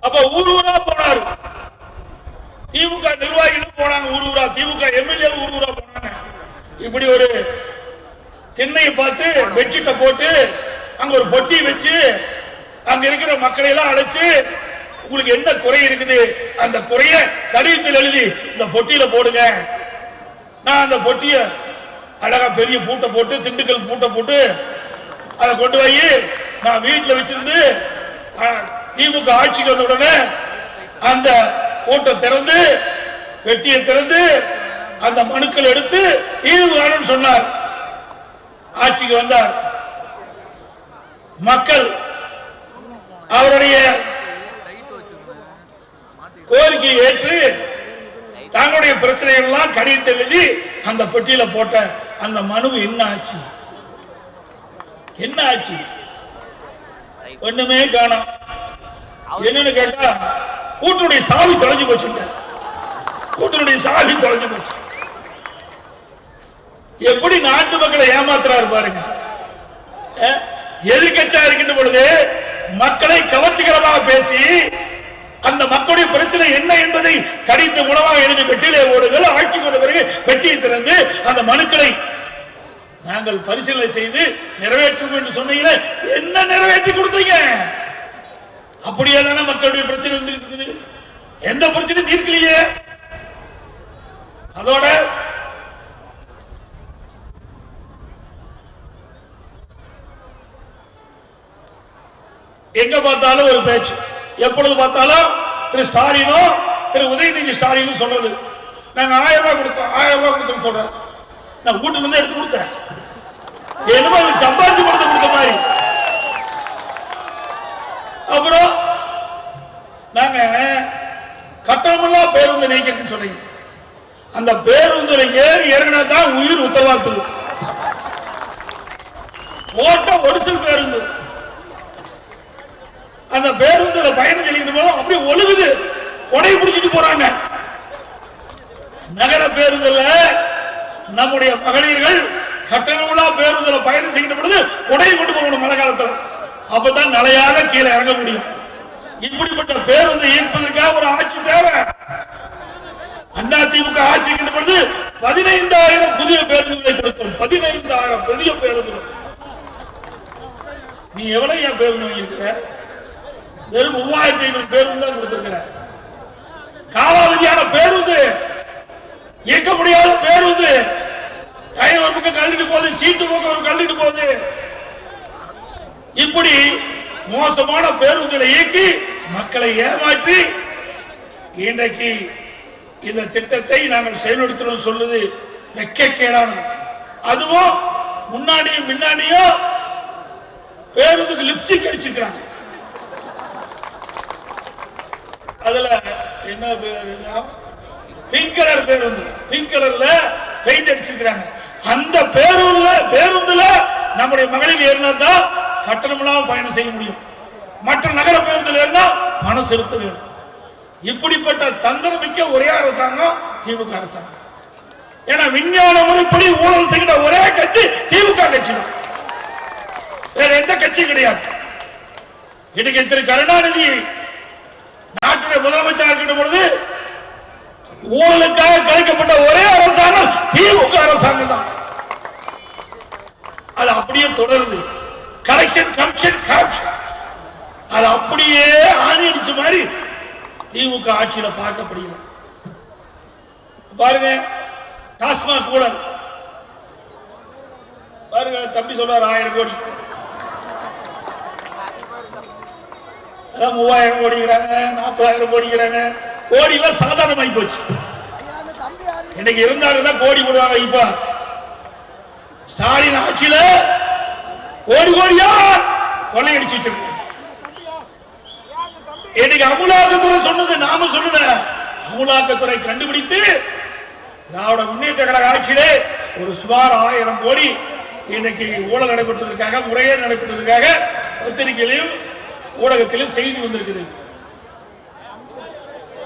[SPEAKER 1] அப்ப ஊரூரா போனார். திமுக நிர்வாகிகள் போனாங்க ஊரூரா, திமுக எம்எல்ஏ ஊரூரா போனாங்க. இப்படி ஒரு தென்னையை பார்த்து பெட்ஷீட்டை போட்டு அங்க ஒரு பொட்டி வச்சு அங்க இருக்கிற மக்களை எல்லாம் அழைச்சு, உங்களுக்கு என்ன குறை இருக்குது அந்த குறைய கடிதத்தில் எழுதி இந்த பொட்டியில போடுங்க. நான் அந்த பொட்டிய அழகா பெரிய பூட்டை போட்டு, திண்டுக்கல் பூட்டை போட்டு அதை கொண்டு போய் நான் வீட்டில் வச்சிருந்து திமுக ஆட்சிக்கு வந்த உடனே அந்த பூட்டை திறந்து, பெட்டியை திறந்து அந்த மனுக்கள் எடுத்து தீர்வு காணும் சொன்னார். ஆட்சிக்கு வந்தார். மக்கள் அவருடைய கோரிக்கையை ஏற்று தங்களுடைய பிரச்சனைகள் எல்லாம் கடிதத்தை எழுதி அந்த பெட்டியில போட்ட அந்த மனு என்ன ஆச்சு? ஒண்ணுமே காணோம். என்னன்னு கேட்டா கூட்டனுடைய சாவி தொலைஞ்சு போச்சு. எப்படி நாட்டு மக்களை ஏமாத்துறாரு பாருங்க. எதிர்கட்சியா இருக்கின்ற பொழுது மக்களை கவர்ச்சிகரமாக பேசி அந்த மக்களுடைய பிரச்சனை என்ன என்பதை கடித்த மூலமாக எழுதி பெட்டியிலே ஓடுகள். ஆட்சி கொண்ட பிறகு பெட்டியை திறந்து அந்த மனுக்களை நாங்கள் பரிசீலனை செய்து நிறைவேற்றும் என்று சொன்னீங்களே, என்ன நிறைவேற்றி கொடுத்தீங்க? அப்படியே தானே மக்களுடைய பிரச்சனை இருக்குது. எந்த பிரச்சனையும் தீர்க்கலையே. அதோட எங்க பார்த்தாலும் ஒரு பேச்சு, எப்பொழுது பார்த்தாலும் திரு ஸ்டாலினோ திரு உதயநிதி ஸ்டாலின் சொல்றது, நாங்க 1000 ரூபாய் கொடுத்தோம் சொல்ற. நான் வீட்டுல இருந்து எடுத்து கொடுத்தேன், என்னமோ சம்பாதிச்சு கொடுத்த மாதிரி. அப்புறம் நாங்க கட்டணமெல்லாம் பேருந்து நீக்கணும்னு சொல்றீங்க. அந்த பேருந்துல ஏறி இறங்கினா தான் உயிர் உத்தரவாதத்துக்கு. ஓட்ட ஒரிசல் பேருந்து, அந்த பேருந்துல பயணம் செல்கின்ற போது அப்படியே ஒழுகுது, கொடை பிடிச்சிட்டு போறாங்க. நகர பேருந்துல நம்முடைய மகளிர்கள் கட்டணமில்லா பேருந்துல பயணம் செய்கின்ற பொழுது கொடையை கொண்டு போகணும் மழை காலத்துல, அப்பதான் நிலையாக கீழே இறங்க முடியும். இப்படிப்பட்ட பேருந்து இயக்குவதற்காக ஒரு ஆட்சி தேவை. அதிமுக ஆட்சி இருக்கின்ற பொழுது 15,000 புதிய பேருந்துகளை கொடுத்தோம். 15,000 புதிய பேருந்துகள். நீ எவ்வளவு பேருந்து வாங்கியிருக்கிற? வெறும் 3,500 பேருந்து தான் கொடுத்திருக்கிற. காலாவதியான பேருந்து, இயக்க முடியாத பேருந்து, டயர் ஒரு பக்கம் கழட்டிட்டு போகுது, சீட்டு பக்கம் ஒரு கழட்டிட்டு போகுது. இப்படி மோசமான பேருந்துகளை இயக்கி மக்களை ஏமாற்றி இன்றைக்கு இந்த திட்டத்தை நாங்கள் செயல்படுத்தணும் சொல்லுது வெட்கக்கேடானது. அதுவும் முன்னாடியும் பின்னாடியும் பேருந்துக்கு லிப்ஸ்டிக் அடிச்சிருக்காங்க. அதுல என்ன பிங்க் கலர் பேருந்து, பிங்க் கலர்ல பெயிண்ட் அடிச்சிருக்காங்க. அந்த பேருந்துல நம்முடைய மகளிர் ஏறினா தான் கட்டணம் இல்லாம பயணம் செய்ய முடியும். மற்ற நகர பேருந்துல ஏறினா பணம் செலுத்த வேண்டும். இப்படிப்பட்ட தந்திரமிக்க ஒரே அரசாங்கம் திமுக அரசாங்கம். ஏன்னா விஞ்ஞான முறைப்படி ஊழல் செய்கிற ஒரே கட்சி திமுக கட்சி, வேற எந்த கட்சி கிடையாது. இன்னைக்கு திரு கருணாநிதி நாட்டுடைய முதலமைச்சராக இருக்கின்ற பொழுது ஊழலுக்காக கலைக்கப்பட்ட ஒரே அரசாங்கம் திமுக அரசாங்கம் தான். அது அப்படியே தொடருது. கலெக்ஷன் கமிஷன் கரப்ஷன் அது அப்படியே ஆணி அடிச்ச மாதிரி திமுக ஆட்சியில பார்க்கப்படுகிறது. பாருங்க, டாஸ்மாக் ஊழல் பாருங்க. தம்பி சொல்றாரு 1000 கோடி, 3000 கோடிங்கிறாங்க, 40,000 கோடிங்கிறாங்க. கோடி எல்லாம் சாதாரணமாகி போச்சு. இன்னைக்கு இருந்தாலும் கோடி போடுவாங்க. இப்ப ஸ்டாலின் ஆட்சியில கோடி கோடியா கொள்ளையடிச்சு வச்சிருக்க. இன்னைக்கு அமலாக்கத்துறை சொன்னது நாம சொன்ன அமலாக்கத்துறை கண்டுபிடித்து திராவிட முன்னேற்ற கழக ஆட்சியிலே ஒரு சுமார் 1000 கோடி இன்னைக்கு ஊழல் நடைபெற்றதற்காக, முறைகேடு நடைபெற்றதற்காக பத்திரிகையிலும் ஊடகத்திலும் செய்தி வந்திருக்குது.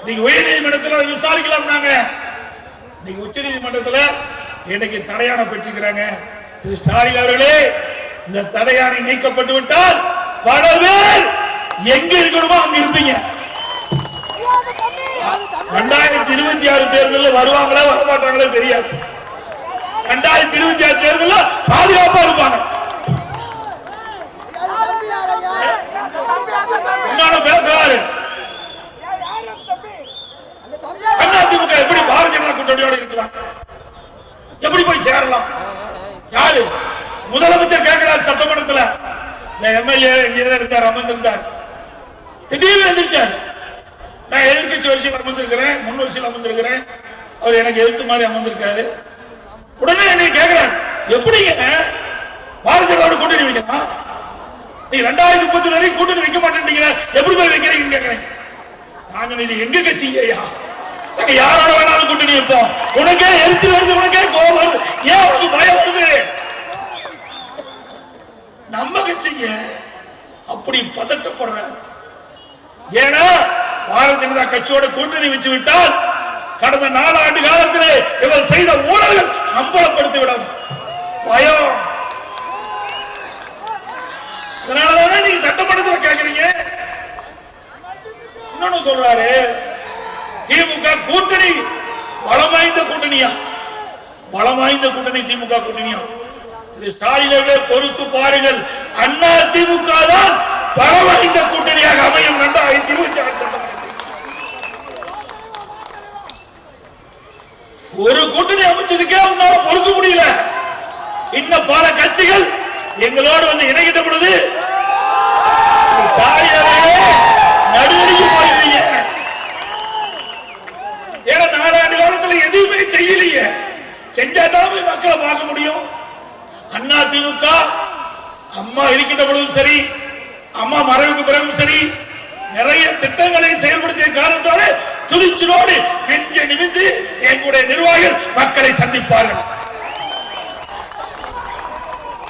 [SPEAKER 1] நீங்க உயர் நீதிமன்றத்தில் விசாரிக்கலாம். நீங்க உச்ச நீதிமன்றத்தில் இன்னைக்கு தடையாணை பெற்றிருக்கிறாங்க. திரு ஸ்டாலின் அவர்களே, இந்த தடையாணை நீக்கப்பட்டு விட்டால் பல பேர் எங்க இருக்கணுமோ அங்க இருப்பீங்க. 2026 தேர்தலில் வருவாங்களா வரமாட்டாங்களோ தெரியாது. 2026 தேர்தலில் பாதுகாப்பா இருப்பாங்க. பேசுறாரு அதிமுக எப்படி பாரதிய ஜனதா கூட்டணியோட இருக்கலாம், எப்படி போய் சேரலாம்? யாரு முதலமைச்சர் கேட்கிறார் சட்டமன்றத்தில். எம்எல்ஏ இருக்கார், அமர்ந்திருந்தார். திடீர்னு எந்திரிச்சார். நான் எதிர்கட்சி வரிசையில் அமர்ந்திருக்கிறேன், முன் வரிசையில் அமர்ந்திருக்கிறேன். அவர் எனக்கு எதிர்த்து மாதிரி அமர்ந்திருக்காரு. உடனே என்னை கேட்கிறார், எப்படிங்க பாரதிய ஜனதா கூட்டணி வைக்கலாம்? நீ 2030 வரைக்கும் கூட்டணி வைக்க மாட்டேன், எப்படி போய் வைக்கிறீங்கன்னு கேட்கிறேன். நாங்க இது எங்க கட்சிங்கய்யா, நாங்க யாரோட வேணாலும் கூட்டணி வைப்போம். உனக்கே எரிச்சல் வருது, உனக்கே கோபம் வருது, ஏன் உனக்கு பயம் வருது? நம்ம கட்சிங்க அப்படி பதட்டப்படுற. ஏன்னா பாரதிய ஜனதா கட்சியோட கூட்டணி வச்சு விட்டால் கடந்த 4 ஆண்டு காலத்திலே இவர் செய்த ஊழல்கள் அம்பலப்படுத்திவிடும் பயம். அதனாலதானே நீங்க சட்டமன்றத்தில் கேட்கிறீங்க. இன்னொன்னு சொல்றாரு, திமுக கூட்டணி பலமாய்ந்த கூட்டணியா, பலமாய்ந்த கூட்டணி திமுக கூட்டணியா? ஸ்டாலினே பொறுத்து பாருங்கள், அண்ணா திமுக தான் பலமாய்ந்த கூட்டணியாக அமையும் 2026 சட்டமன்றத்தில். ஒரு கூட்டணி அமைச்சதுக்கே உங்களால பொறுக்க முடியல. இன்னும் பல கட்சிகள் எங்களோடு வந்து இணைகிட்ட பொழுது நடுவடிக்கை போயிருவீங்க. ஏன்னா 4 ஆண்டு காலத்தில் எதுவுமே செய்யலையே. செஞ்சாதான் மக்களை பார்க்க முடியும். அண்ணா திமுக அம்மா இருக்கின்ற பொழுதும் சரி, அம்மா மறைவுக்கு பிறகும் சரி, நிறைய திட்டங்களை செயல்படுத்திய காரணத்தால துணிச்சலோடு நெஞ்ச நிமிந்து எங்களுடைய நிர்வாகிகள் மக்களை சந்திப்பார்கள்.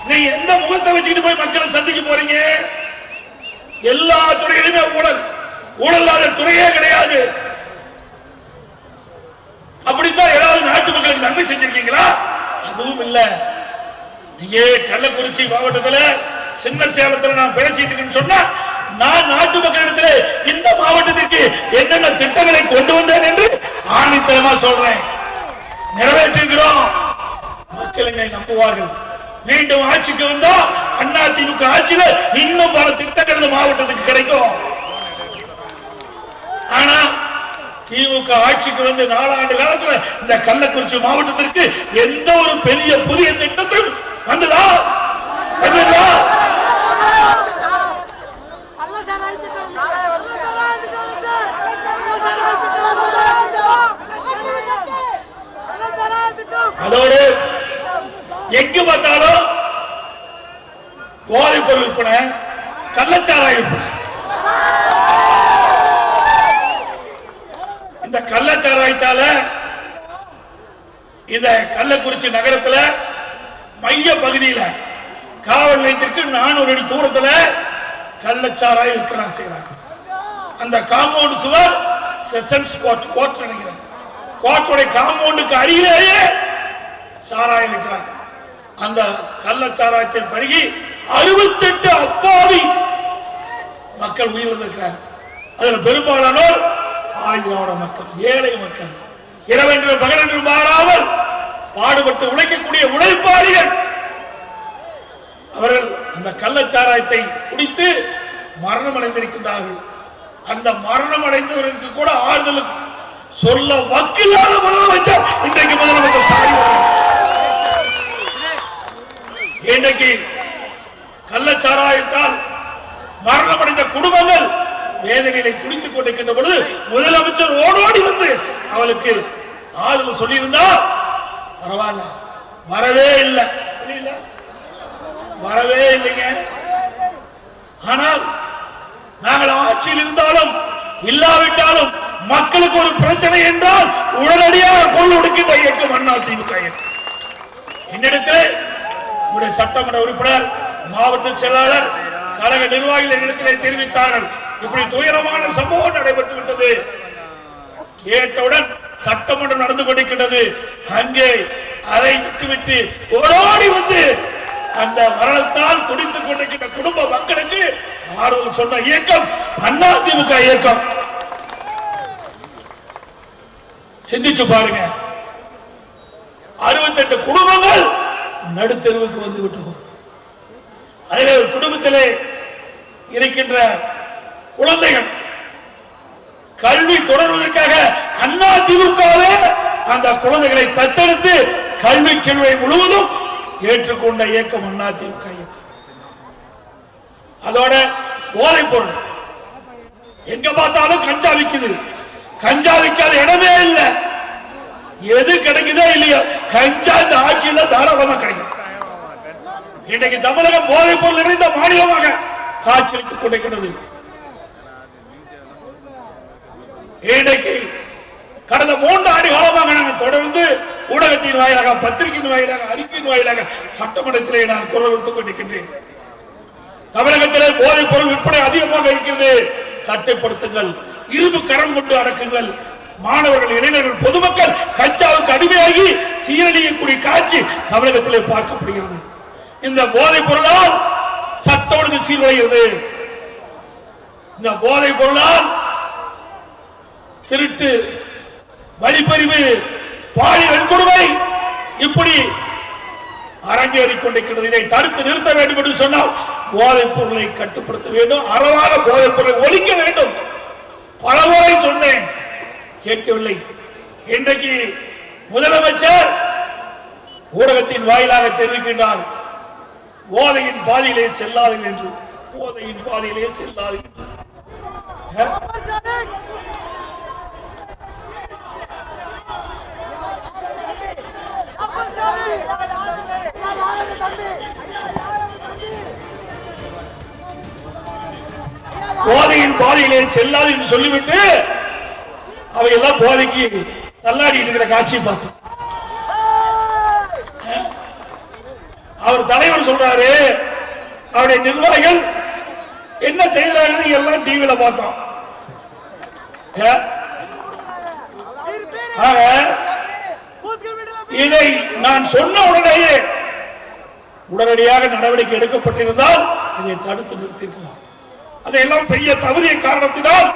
[SPEAKER 1] நீ எந்த முகத்தை வச்சுக்கிட்டு போய் மக்களை சந்திக்க போறீங்க? எல்லா துறையிலுமே ஊழல், ஊழலாத துறையே கிடையாது. அப்படித்தான் ஏதாவது நாட்டு மக்களுக்கு நன்மை செஞ்சிருக்கீங்களா? அதுவும் இல்ல. நீங்க கள்ளக்குறிச்சி மாவட்டத்தில் சின்ன சேலத்தில் நான் பேசிட்டு சொன்னா, நான் நாட்டு மக்களிடத்தில் இந்த மாவட்டத்திற்கு என்னென்ன திட்டங்களை கொண்டு வந்தேன் என்று ஆணித்தரமா சொல்றேன். நிறைவேற்றுகிறோம். மக்கள் என்னை நம்புவார்கள். மீண்டும் ஆட்சிக்கு வந்தா அண்ணா திமுக ஆட்சியில இன்னும் பல திட்டங்கள் இந்த மாவட்டத்துக்கு கிடைக்கும். ஆனா திமுக ஆட்சிக்கு வந்து 4 ஆண்டு காலத்துல இந்த கள்ளக்குறிச்சி மாவட்டத்திற்கு எந்த ஒரு பெரிய புதிய திட்டத்தையும் வந்ததா? அதோடு எங்கு பார்த்தாலும் போதைப் பொருள் விற்பனை, கள்ளச்சாராய விற்பனை. இந்த கள்ளச்சாராயத்தால இந்த கள்ளக்குறிச்சி நகரத்தில் மைய பகுதியில் காவல் நிலையத்திற்கு 400 அடி தூரத்தில் கள்ளச்சாராய விற்பனை செய்யறாங்க. அந்த காம்பவுண்ட் சுவர் செஷன்ஸ் கோர்ட் நினைக்கிறேன், கோர்ட்டுடைய காம்பவுண்டுக்கு அருகிலேயே சாராயம் விற்கிறாங்க. அந்த கள்ளச்சாராயத்தை பருகி 68 அப்பாவி மக்கள் உயிரிழந்திருக்கிறார். அதுல பெரும்பாலானோர் ஆயிரோட மக்கள், ஏழை மக்கள், இரவென்று பகலென்று மாறாமல் பாடுபட்டு உழைக்கக்கூடிய உழைப்பாளிகள். அவர்கள் அந்த கள்ளச்சாராயத்தை குடித்து மரணம் அடைந்திருக்கின்றார்கள். அந்த மரணம் அடைந்தவர்களுக்கு கூட ஆறுதல் சொல்ல வக்கில்லாத முதலமைச்சர் இன்றைக்கு முதலமைச்சர் இன்றைக்கு கள்ளச்சாராயத்தால் மரணமடைந்த குடும்பங்கள் வேதனைகளை துடித்துக் கொண்டிருக்கின்ற பொழுது முதலமைச்சர் ஓடோடி வந்து அவளுக்கு ஆறுதல் சொல்லியிருந்தா பரவாயில்ல. வரவே இல்லை, வரவே இல்லைங்க. ஆனால் நாங்கள் ஆட்சியில் இருந்தாலும் இல்லாவிட்டாலும் மக்களுக்கு ஒரு பிரச்சனை என்றால் உடனடியாக கொள் ஒடுக்கின்ற இயக்கம் அதிமுக. என்னிடத்தில் சட்டமன்ற உறுப்பினர், மாவட்ட செயலாளர், கழக நிர்வாகிகள் என்னிடத்தில் தெரிவித்தார்கள், இப்படி துயரமான சம்பவம் நடைபெற்று விட்டது. கேட்டவுடன் சட்டமன்றம் நடந்து கொண்டிருக்கின்றது. அங்கே அதை விட்டுவிட்டு ஓடோடி வந்து அந்த மரணத்தால் துடித்துக் கொண்டிருக்கின்ற குடும்ப மக்களுக்கு ஆறுதல் சொன்ன இயக்கம் அதிமுக இயக்கம். சிந்திச்சு பாருங்க, 68 குடும்பங்கள் நடுத்தெருவுக்கு வந்து விட்டது. அதில் ஒரு குடும்பத்திலே இருக்கின்ற குழந்தைகள் கல்வி தொடர்வதற்காக அதிமுகவே அந்த குழந்தைகளை தத்தெடுத்து கல்வி செல்வை முழுவதும் ஏற்றுக்கொண்ட இயக்கம் அதிமுக இயக்கம். அதோட போதைப் பொருள் எங்க பார்த்தாலும் கஞ்சா விக்குது. கஞ்சா விக்காத இடமே இல்லை. எது கிடைக்குதோ இல்லையோ கஞ்சா இந்த ஆட்சியில தாராளமா கிடைக்கும். இன்றைக்கு தமிழகம் போதைப் பொருள் நிறைந்த மாநிலமாக காட்சியளித்துக் கொண்டிருக்கிறது. இன்றைக்கு கடந்த 3 ஆண்டு காலமாக நாங்கள் தொடர்ந்து ஊடகத்தின் வாயிலாக, பத்திரிகையின் வாயிலாக, அறிக்கையின் வாயிலாக சட்டமன்றத்திலே நான் குரல் கொடுத்துக் கொண்டிருக்கின்றேன். தமிழகத்திலே போதைப் பொருள் விற்பனை அதிகமாக இருக்கிறது. கட்டுப்படுத்துங்கள், இரும்பு கரம் கொண்டு அடக்குங்கள். மாணவர்கள், இளைஞர்கள், பொதுமக்கள் கஞ்சாவுக்கு அடிமையாகி சீரழியக்கூடிய காட்சி தமிழகத்திலே பார்க்கப்படுகிறது. இந்த போதைப் பொருளால் சட்ட ஒழுங்கு சீர்குலைகிறது. இந்த போதைப் பொருளால் திருட்டு, வழிப்பறிவு, பாலியல் வன்கொடுமை இப்படி அரங்கேறிக் கொண்டிருக்கிறது. இதை தடுத்து நிறுத்த வேண்டும் என்று சொன்னால் போதைப் பொருளை கட்டுப்படுத்த வேண்டும். அறவாக போதைப் பொருளை ஒழிக்க வேண்டும். பலமுறை சொன்னேன், கேட்கவில்லை. இன்றைக்கு முதலமைச்சர் ஊடகத்தின் வாயிலாக தெரிவிக்கின்றார், போதையின் பாதையிலே செல்லாதீர்கள் என்று. போதையின் பாதையிலே செல்லாதீர்கள். போதையின் பாதையிலே செல்லாது என்று சொல்லிவிட்டு அவையெல்லாம் போதைக்கு தள்ளாடி இருக்கிற காட்சியை பார்த்தோம். அவர் தலைவர் சொல்றாரு, அவருடைய நிர்வாகிகள் என்ன செய்கிறார்கள் எல்லாம் டிவியில பார்த்தோம். இதை நான் சொன்ன உடனடியாக நடவடிக்கை எடுக்கப்பட்டிருந்தால் இதை தடுத்து நிறுத்திருக்கலாம். அதையெல்லாம் செய்ய தவறிய காரணத்தினால்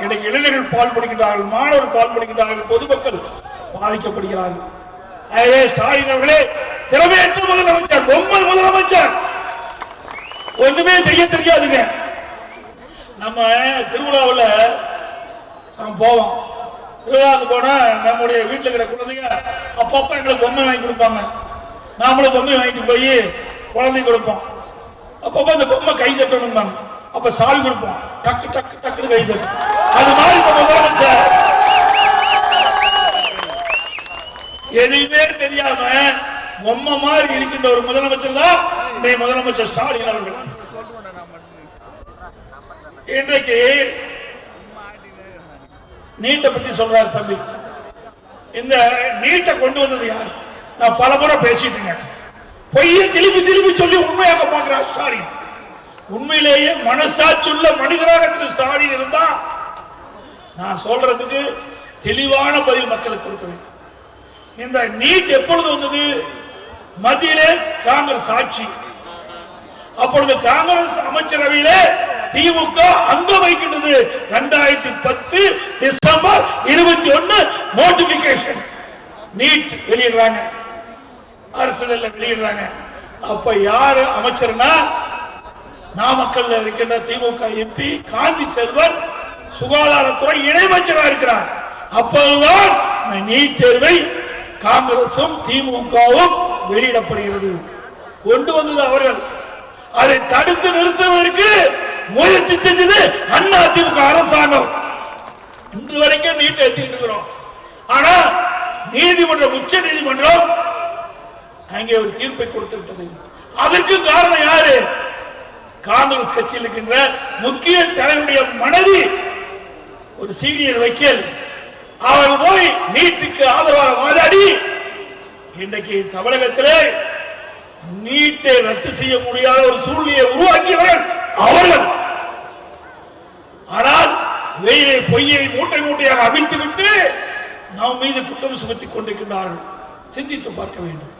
[SPEAKER 1] இன்றைக்கு இளைஞர்கள் பால்படுகின்றார்கள், மாணவர்கள் பால்படுகின்றார்கள், பொதுமக்கள் பாதிக்கப்படுகிறார்கள். ஸ்டாலின் அவர்களே, திறமையற்ற முதலமைச்சர், பொம்மை முதலமைச்சர், ஒன்றுமே செய்ய தெரியாதுங்க. நம்ம திருவிழாவில் நம்ம போவோம். திருவிழாவுக்கு போனா நம்முடைய வீட்டில் இருக்கிற குழந்தைங்க அப்பப்ப எங்களுக்கு பொம்மை வாங்கி கொடுப்பாங்க. நாமளும் பொம்மை வாங்கிட்டு போய் குழந்தை கொடுப்போம். அப்பப்ப அந்த பொம்மை கை தட்டணும். அப்ப சாவி கொடுப்போம், டக்கு டக்கு டக்குன்னு கை தட்டும். அது மாதிரி முதலமைச்சர் எதையுமே தெரியாம பொம்மை மாதிரி இருக்கின்ற ஒரு முதலமைச்சர் தான் இன்றைய முதலமைச்சர் ஸ்டாலின் அவர்கள். இன்றைக்கு நீட்டை பத்தி சொல்றாரு தம்பி. இந்த நீட்டை கொண்டு வந்தது யார்? நான் பல முறை பேசிட்டு பொய்ய திருப்பி திருப்பி சொல்லி உண்மையாக பார்க்கிறார் ஸ்டாலின். உண்மையிலேயே மனசாட்சி உள்ள மனிதராக திரு ஸ்டாலின் இருந்தா நான் சொல்றதுக்கு தெளிவான பதில் மக்களுக்கு கொடுக்க வேண்டும். இந்த நீட் எப்பொழுது வந்தது? மத்தியிலே காங்கிரஸ் ஆட்சி. அப்பொழுது காங்கிரஸ் அமைச்சரவையிலே திமுக அங்கம் வைக்கின்றது. 2010 டிசம்பர் 21 நோட்டிபிகேஷன் நீட் வெளியிடுறாங்க, அரசியல் வெளியிடுறாங்க. அப்ப யாரு அமைச்சர்னா நாமக்கல்ல இருக்கின்ற திமுக எம்பி காந்தி செல்வன் சுகாதாரத்துறை இணையமைச்சராக இருக்கிறார். அப்போதுதான் நீட் தேர்வை காங்கிரசும் திமுகவும் வெளியிடப்படுகிறது. கொண்டு வந்தது அவர்கள். அதை தடுத்து நிறுத்துவதற்கு முயற்சி செஞ்சது அண்ணா திமுக அரசாங்கம். இன்று வரைக்கும் நீட் ஏற்றிட்டு இருக்கிறோம். ஆனா நீதிமன்றம், உச்ச நீதிமன்றம் அங்கே ஒரு தீர்ப்பை கொடுத்து விட்டது. அதற்கு காரணம் யாரு? காங்கிரஸ் கட்சியில் இருக்கின்ற முக்கிய தலைவருடைய மனைவி, ஒரு சீனியர் வக்கீல். அவர் போய் நீட்டுக்கு ஆதரவாக வாதாடி இன்றைக்கு தமிழகத்திலே நீட்டை ரத்து செய்ய முடியாத ஒரு சூழ்நிலையை உருவாக்கியவர்கள் அவர்கள். ஆனால் வெயிலை பொய்யை மூட்டை மூட்டையாக அவிழ்த்துவிட்டு நம் மீது குற்றம் சுமத்திக் கொண்டிருக்கின்றார்கள். சிந்தித்து பார்க்க வேண்டும்.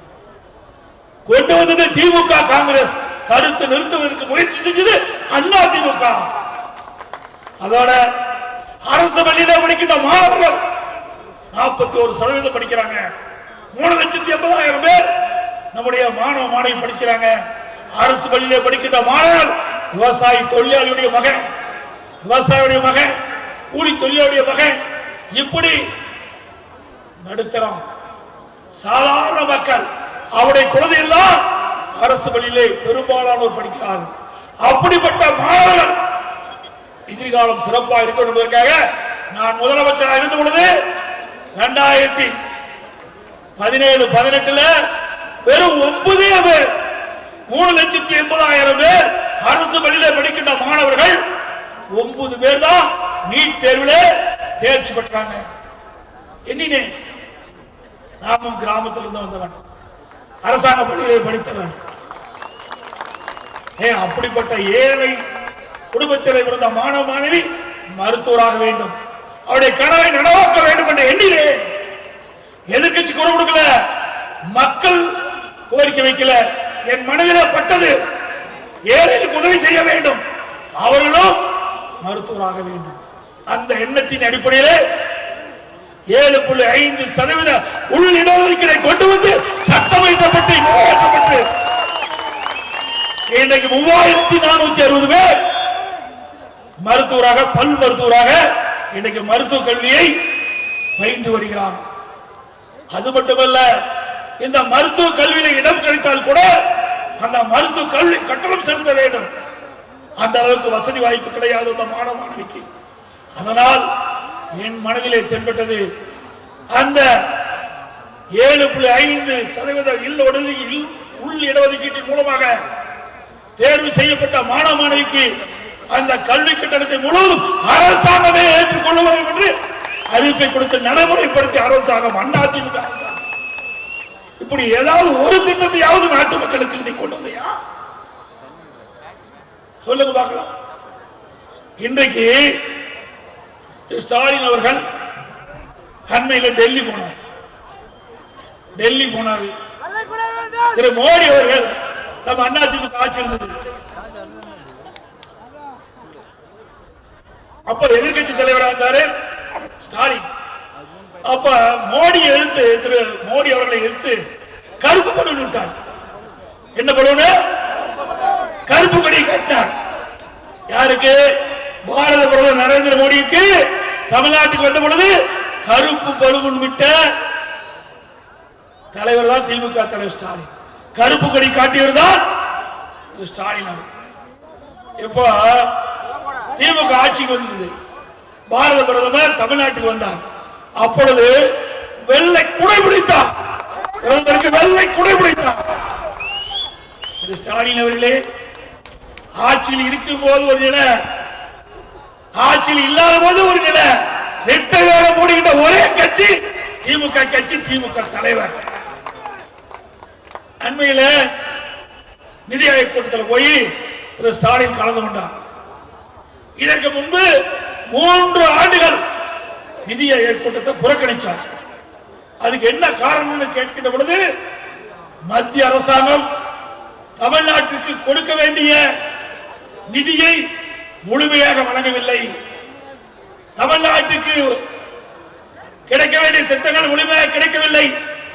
[SPEAKER 1] கொண்டு வந்தது திமுக, காங்கிரஸ். தடுத்து நிறுத்துவதற்கு முயற்சி செஞ்சது அண்ணா திமுக. அதோட அரசு பள்ளியில படிக்கின்ற மாணவர்கள் 41% படிக்கிறாங்க. 3,80,000 பேர் நம்முடைய மாணவ மாணவி படிக்கிறாங்க. அரசு பள்ளியில படிக்கின்ற மாணவர்கள் விவசாயி தொழிலாளியுடைய மகன், விவசாயியுடைய மகன், கூலி தொழிலாளியுடைய மகன், இப்படி நடுத்தரம் சாதாரண மக்கள் அவருடைய குழந்தைகள் தான் அரசு பள்ளியிலே பெரும்பாலானோர் படிக்கிறார்கள். அப்படிப்பட்ட மாணவர்கள் எதிர்காலம் சிறப்பாக இருக்க என்பதற்காக நான் முதலமைச்சராக இருந்து பொழுது 2017-18 வெறும் 9 பேர், 3,80,000 பேர் அரசு பள்ளியிலே படிக்கின்ற மாணவர்கள் 9 பேர் தான் நீட் தேர்வில் தேர்ச்சி பெற்றாங்க. என்னே நாமும் கிராமத்திலிருந்து வந்தவன், அரசாங்க பள்ளியிலே படித்தவன். அப்படிப்பட்ட ஏழை குடும்பத்தில் இருந்த மாணவ மாணவி மருத்துவராக வேண்டும், அவருடைய கனவை நனவாக்க வேண்டும் என்ற எண்ணிலே எதிர்கட்சி குரல் கொடுக்கல, மக்கள் கோரிக்கை வைக்கல. என் மனதிலே பட்டது ஏழைகளுக்கு உதவி செய்ய வேண்டும், அவர்களும் மருத்துவராக வேண்டும். அந்த எண்ணத்தின் அடிப்படையில் 7.5% உள் இடஒதுக்கீடை கொண்டு வந்து சட்டமைக்கப்பட்டு நிறைவேற்றப்பட்டு இன்றைக்கு 3,460 பேர் மருத்துவராக, பல் மருத்துவராக இன்றைக்கு மருத்துவ கல்வியை பயின்று வருகிறார். அது மட்டுமல்ல, இந்த மருத்துவ கல்வியில இடம் கிடைத்தால் கூட அந்த மருத்துவ கல்வி கட்டணம் செலுத்த வேண்டும். அந்த அளவுக்கு வசதி வாய்ப்பு கிடையாது அந்த மாணவ மாணவிக்கு. அதனால் என் மனதிலே தென்பட்டது அந்த 7.5% உள் இடஒதுக்கீட்டின் மூலமாக தேர்வு செய்யப்பட்ட மாணவ மாணவிக்கு அந்த கல்வி கட்டணத்தை முழுவதும் அரசாங்கமே ஏற்றுக்கொள்ள வேண்டும் என்று அறிவிப்பை கொடுத்து நடைமுறைப்படுத்திய அரசாங்கம் அதிமுக அரசாங்கம். இப்படி ஏதாவது ஒரு திட்டத்தையாவது நாட்டு மக்களுக்கு இன்னைக்கு கொண்டு வந்தையா? சொல்லுங்க பார்க்கலாம். இன்றைக்கு ஸ்டாலின் அவர்கள் அண்மையில் டெல்லி போனார். திரு மோடி அவர்கள் நம்ம அதிமுக ஆட்சி இருந்தது. அப்ப எதிர்கட்சி தலைவராக இருந்தாரு ஸ்டாலின். அப்ப மோடி எதிர்த்து, திரு மோடி அவர்களை எதிர்த்து கருப்பு பலூன் விட்டார். என்ன பலூன்? கருப்பு கொடி கட்டினார். யாருக்கு? பாரத பிரதமர் நரேந்திர மோடிக்கு தமிழ்நாட்டுக்கு வந்த பொழுது கருப்பு பலூன் விட்ட தலைவர் தான் திமுக தலைவர் ஸ்டாலின். கருப்பு கொடி காட்டியவர் தான் ஸ்டாலின். இப்போ திமுக ஆட்சிக்கு வந்தது, பாரத பிரதமர் தமிழ்நாட்டுக்கு வந்தார். அப்பொழுது வெள்ளை குடை பிடித்தார். பிரதமருக்கு வெள்ளை குடை பிடித்தார். ஸ்டாலின் அவர்களே, ஆட்சியில் இருக்கும் போது ஒரு நிலை, ஆட்சியில் இல்லாத போது ஒரு நிலை, ரெட்டை வேலை போடுகின்ற ஒரே கட்சி திமுக கட்சி, திமுக தலைவர். அண்மையில நிதி ஆயோக் கூட்டத்தில் போய் திரு ஸ்டாலின் கலந்து கொண்டார். இதற்கு முன்பு 3 ஆண்டுகள் நிதி ஆயோக் கூட்டத்தை புறக்கணித்தார். அதுக்கு என்ன காரணம்னு கேட்கின்ற பொழுது, மத்திய அரசாங்கம் தமிழ்நாட்டிற்கு கொடுக்க வேண்டிய நிதியை முழுமையாக வழங்கவில்லை, தமிழ்நாட்டுக்கு கிடைக்க வேண்டிய திட்டங்கள் முழுமையாக கிடைக்கவில்லை,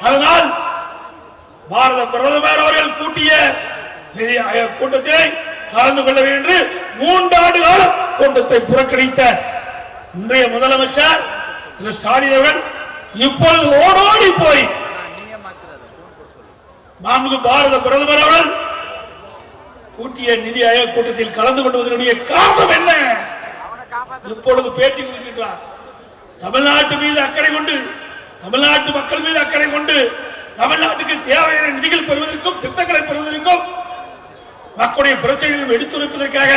[SPEAKER 1] அதனால் பாரத பிரதமர் அவர்கள் கூட்டிய நிதி ஆயோக் கூட்டத்தை கலந்து கொள்ள வேண்டும் 3 ஆண்டு காலம் கூட்டத்தை புறக்கணித்த இன்றைய முதலமைச்சர் திரு ஸ்டாலின் அவர்கள் இப்பொழுது ஓடோடி போய் மாண்புமிகு பாரத பிரதமர் அவர்கள் கூட்டிய நிதி ஆயோக் கூட்டத்தில் கலந்து கொள்வதனுடைய காரணம் என்ன? இப்பொழுது பேட்டி கொடுக்கின்றார். தமிழ்நாட்டு மீது அக்கறை கொண்டு, தமிழ்நாட்டு மக்கள் மீது அக்கறை கொண்டு, தமிழ்நாட்டுக்கு தேவையான நிதிகள் பெறுவதற்கும் திட்டங்களை பெறுவதற்கும் மக்களுடைய பிரச்சனைகளும் எடுத்துரைப்பதற்காக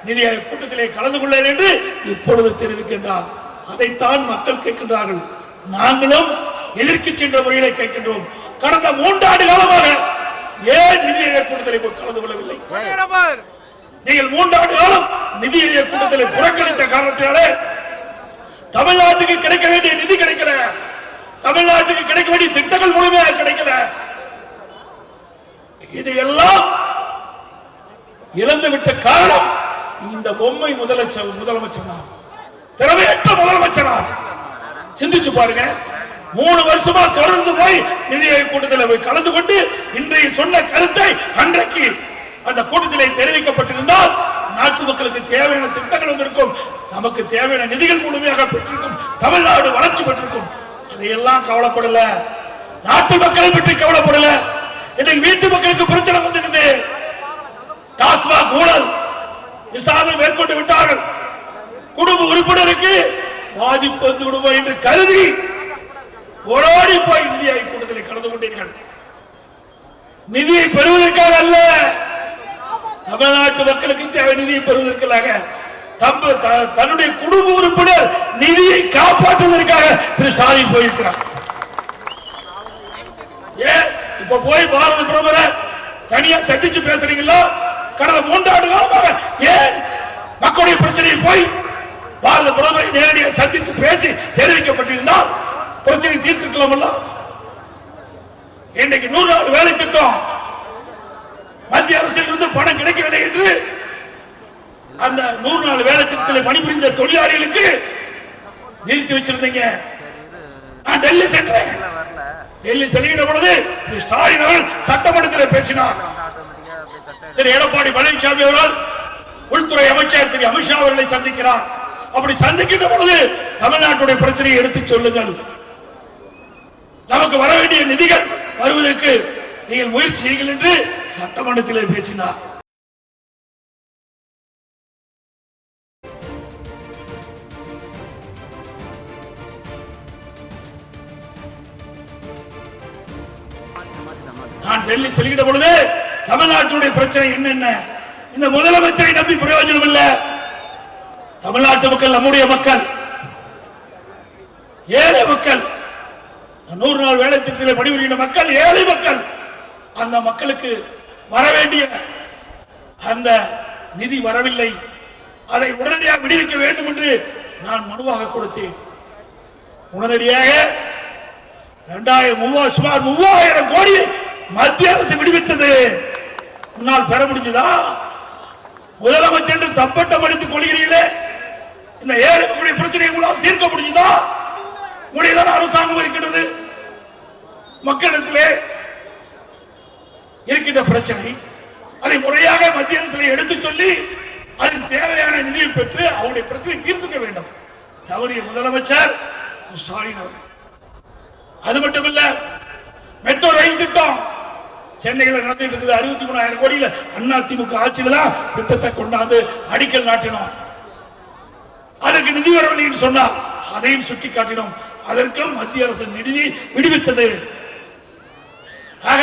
[SPEAKER 1] நிதி ஆயோக் கூட்டத்திலே கலந்து கொள்ள என்று இப்பொழுது தெரிவிக்கின்றார். அதைத்தான் மக்கள் கேட்கின்றார்கள். நாங்களும் எதிர்க்கட்சி என்ற முறையிலே கேட்கின்றோம். கடந்த 3 ஆண்டு காலமாக ஏன் நிதி ஆயோக் கூட்டத்திலே கலந்து கொள்ளவில்லை? நீங்கள் 3 ஆண்டு காலம் நிதி ஆயோக் கூட்டத்திலே புறக்கணித்த காரணத்தினாலே தமிழ்நாட்டுக்கு கிடைக்க வேண்டிய நிதி கிடைக்கல, தமிழ்நாட்டுக்கு கிடைக்க வேண்டிய திட்டங்கள் முழுமையாக கிடைக்கல. இதையெல்லாம் இழந்துவிட்ட காரணம் இந்த பொம்மை முதலமைச்சர் திறமையற்ற முதலமைச்சர். சிந்திச்சு பாருங்க. 3 வருஷமா தொடர்ந்து போய் நிதி ஆயோக் கூட்டத்தில் போய் கலந்து கொண்டு இன்றைய சொன்ன கருத்தை அன்றைக்கு அந்த கூட்டத்திலே தெரிவிக்கப்பட்டிருந்தால் நாட்டு மக்களுக்கு தேவையான திட்டங்கள் வந்திருக்கும், நமக்கு தேவையான நிதிகள் முழுமையாக பெற்றிருக்கும், தமிழ்நாடு வளர்ச்சி பெற்றிருக்கும். அதையெல்லாம் கவலைப்படல, நாட்டு மக்களை பற்றி கவலைப்படல. இன்னைக்கு வீட்டு மக்களுக்கு பிரச்சனை வந்துடுது. டாஸ்மாக் ஊழல் விசாரணை மேற்கொண்டு விட்டார்கள். குடும்ப உறுப்பினருக்கு பாதிப்பு வந்து விடுவோம் என்று கருதி ஓடோடி போய் நிதி ஆயோக் கூட்டத்தில் கலந்து கொண்டீர்கள். நிதியை பெறுவதற்காக அல்ல, தமிழ்நாட்டு மக்களுக்கு தேவை நிதியை பெறுவதற்காக, தன்னுடைய குடும்ப உறுப்பினர் நிதியை காப்பாற்றுவதற்காக திரு ஸ்டாலின் போயிருக்கிறார். ஏன் இப்ப போய் பாரத பிரதமரை தனியா சந்திச்சு பேசுறீங்களா? கடந்த 3 ஆண்டு காலமாக ஏன் மக்களுடைய பிரச்சனையை போய் பாரத பிரதமரை நேரடியாக சந்தித்து பேசி தெரிவிக்கப்பட்டிருந்தால் பிரச்சனை தீர்த்துக்கலாமல்ல? இன்றைக்கு 100 நாள் வேலை திட்டம் மத்திய அரசில் இருந்து பணம் கிடைக்கவில்லை என்று அந்த 100 நாள் வேலை திட்டத்தில் பணிபுரிந்த தொழிலாளிகளுக்கு நிறுத்தி வச்சிருந்தீங்க. நான் டெல்லி சென்றேன். டெல்லி செல்கின்ற பொழுது ஸ்டாலின் அவர்கள் சட்டமன்றத்தில் பேசினார். திரு எடப்பாடி பழனிசாமி அவர்கள் உள்துறை அமைச்சர் திரு அமித்ஷா அவர்களை சந்திக்கிறார். அப்படி சந்திக்கின்ற பொழுது தமிழ்நாட்டுடைய பிரச்சனையை எடுத்து சொல்லுங்கள், நமக்கு வர வேண்டிய நிதிகள் வருவதற்கு நீங்கள் முயற்சி செய்யுங்கள் என்று சட்டமன்றத்திலே பேசினார். நான் டெல்லி செல்கிற பொழுது தமிழ்நாட்டுடைய பிரச்சனை என்னென்ன, இந்த முதலமைச்சரை நம்பி பிரயோஜனம் இல்லை. தமிழ்நாட்டு மக்கள் நம்முடைய மக்கள், ஏழை மக்கள், 100 நாள் வேலை திட்டத்தில் பணிபுரிகின்ற மக்கள் ஏழை மக்கள். அந்த மக்களுக்கு வர வேண்டிய அந்த நிதி வரவில்லை. அதை உடனடியாக விடுவிக்க வேண்டும் என்று நான் மனுவாக கொடுத்தேன். உடனடியாக சுமார் 3000 கோடி மத்திய அரசு விடுவித்தது. முன்னால் பெற முடிஞ்சதா? முதலமைச்சர் தப்பட்டம் அடித்துக் கொள்கிறீர்களே, இந்த ஏழை மக்களுடைய பிரச்சனையை உங்களால் தீர்க்க முடிஞ்சதா? உங்களுடைய அரசாங்கம் இருக்கின்றது. மக்களிடத்திலே இருக்கின்ற பிரச்சனை அதை முறையாக மத்திய அரசு எடுத்து சொல்லி அதற்கு தேவையான நிதியை பெற்று அவருடைய பிரச்சனை தீர்த்துக்க வேண்டும். தவறிய முதலமைச்சர் ஸ்டாலின் அவர்கள். அது மட்டுமல்ல, மெட்ரோ ரயில் திட்டம் சென்னையில் நடந்துட்டு இருக்குது. 63,000 கோடியில் அண்ணா திமுக ஆட்சியில் தான் திட்டத்தை கொண்டாந்து அடிக்கல் நாட்டினோம். அதற்கு நிதி வரவில்லை என்று சொன்னார். அதையும் சுட்டிக்காட்டினோம். அதற்கும் மத்திய அரசு நிதி விடுவித்தது. ஆக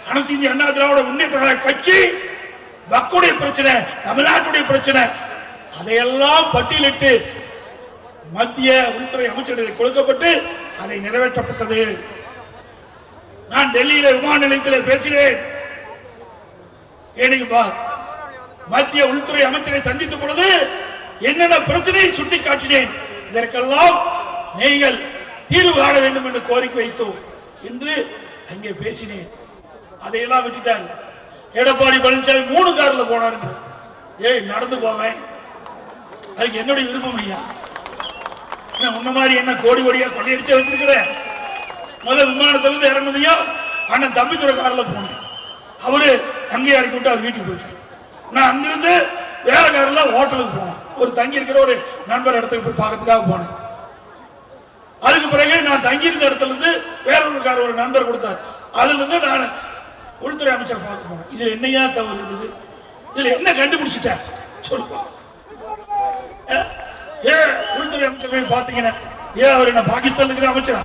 [SPEAKER 1] அனைத்து இந்திய அண்ணா திராவிட முன்னேற்ற கழக கட்சி மக்களுடைய பிரச்சனை, தமிழ்நாட்டுடைய பிரச்சனை, அதையெல்லாம் பட்டியலிட்டு மத்திய உள்துறை அமைச்சரிடம் கொடுக்கப்பட்டு அதை நிறைவேற்றப்பட்டது. நான் டெல்லியில விமான நிலையத்தில் பேசினேன். மத்திய உள்துறை அமைச்சரை சந்தித்த பொழுது என்னென்ன பிரச்சனையை சுட்டி காட்டினேன். இதற்கெல்லாம் நீங்கள் தீர்வு காண வேண்டும் என்று கோரிக்கை வைத்தோம் என்று அங்கே பேசினேன். அதையெல்லாம் விட்டுட்டார். எடப்பாடி பழனிசாமி 3 கார்ல போனாருங்க. நடந்து போவேன், அதுக்கு என்னுடைய விருப்பம் ஐயா. உன்ன மாதிரி என்ன கோடி கோடியா கொள்ளையடிச்சு வச்சிருக்கிறேன். முதல் விமானத்திலிருந்து இறங்குதையா அண்ணன் தம்பித்துறை கார்ல போனேன். அவரு அங்கே இறக்கி விட்டு அவர் வீட்டுக்கு போயிட்டார். நான் அங்கிருந்து வேற கார்ல ஹோட்டலுக்கு போனேன். ஒரு தங்கி இருக்கிற ஒரு நண்பர் இடத்துக்கு போய் பார்க்கறதுக்காக போனேன். அதுக்கு பிறகு நான் தங்கி இருந்த இடத்துல இருந்து வேற ஒரு கார் ஒரு நண்பர் கொடுத்தார். அதுல இருந்து நான் உள்துறை அமைச்சர் பார்க்க போனேன். இதுல என்னையா தவறு இருக்குது? இதுல என்ன கண்டுபிடிச்சிட்டேன் சொல்லுப்பா. உள்துறை அமைச்சர் போய் பாத்தீங்கன்னா அவர் என்ன பாகிஸ்தான் இருக்கிற அமைச்சரா?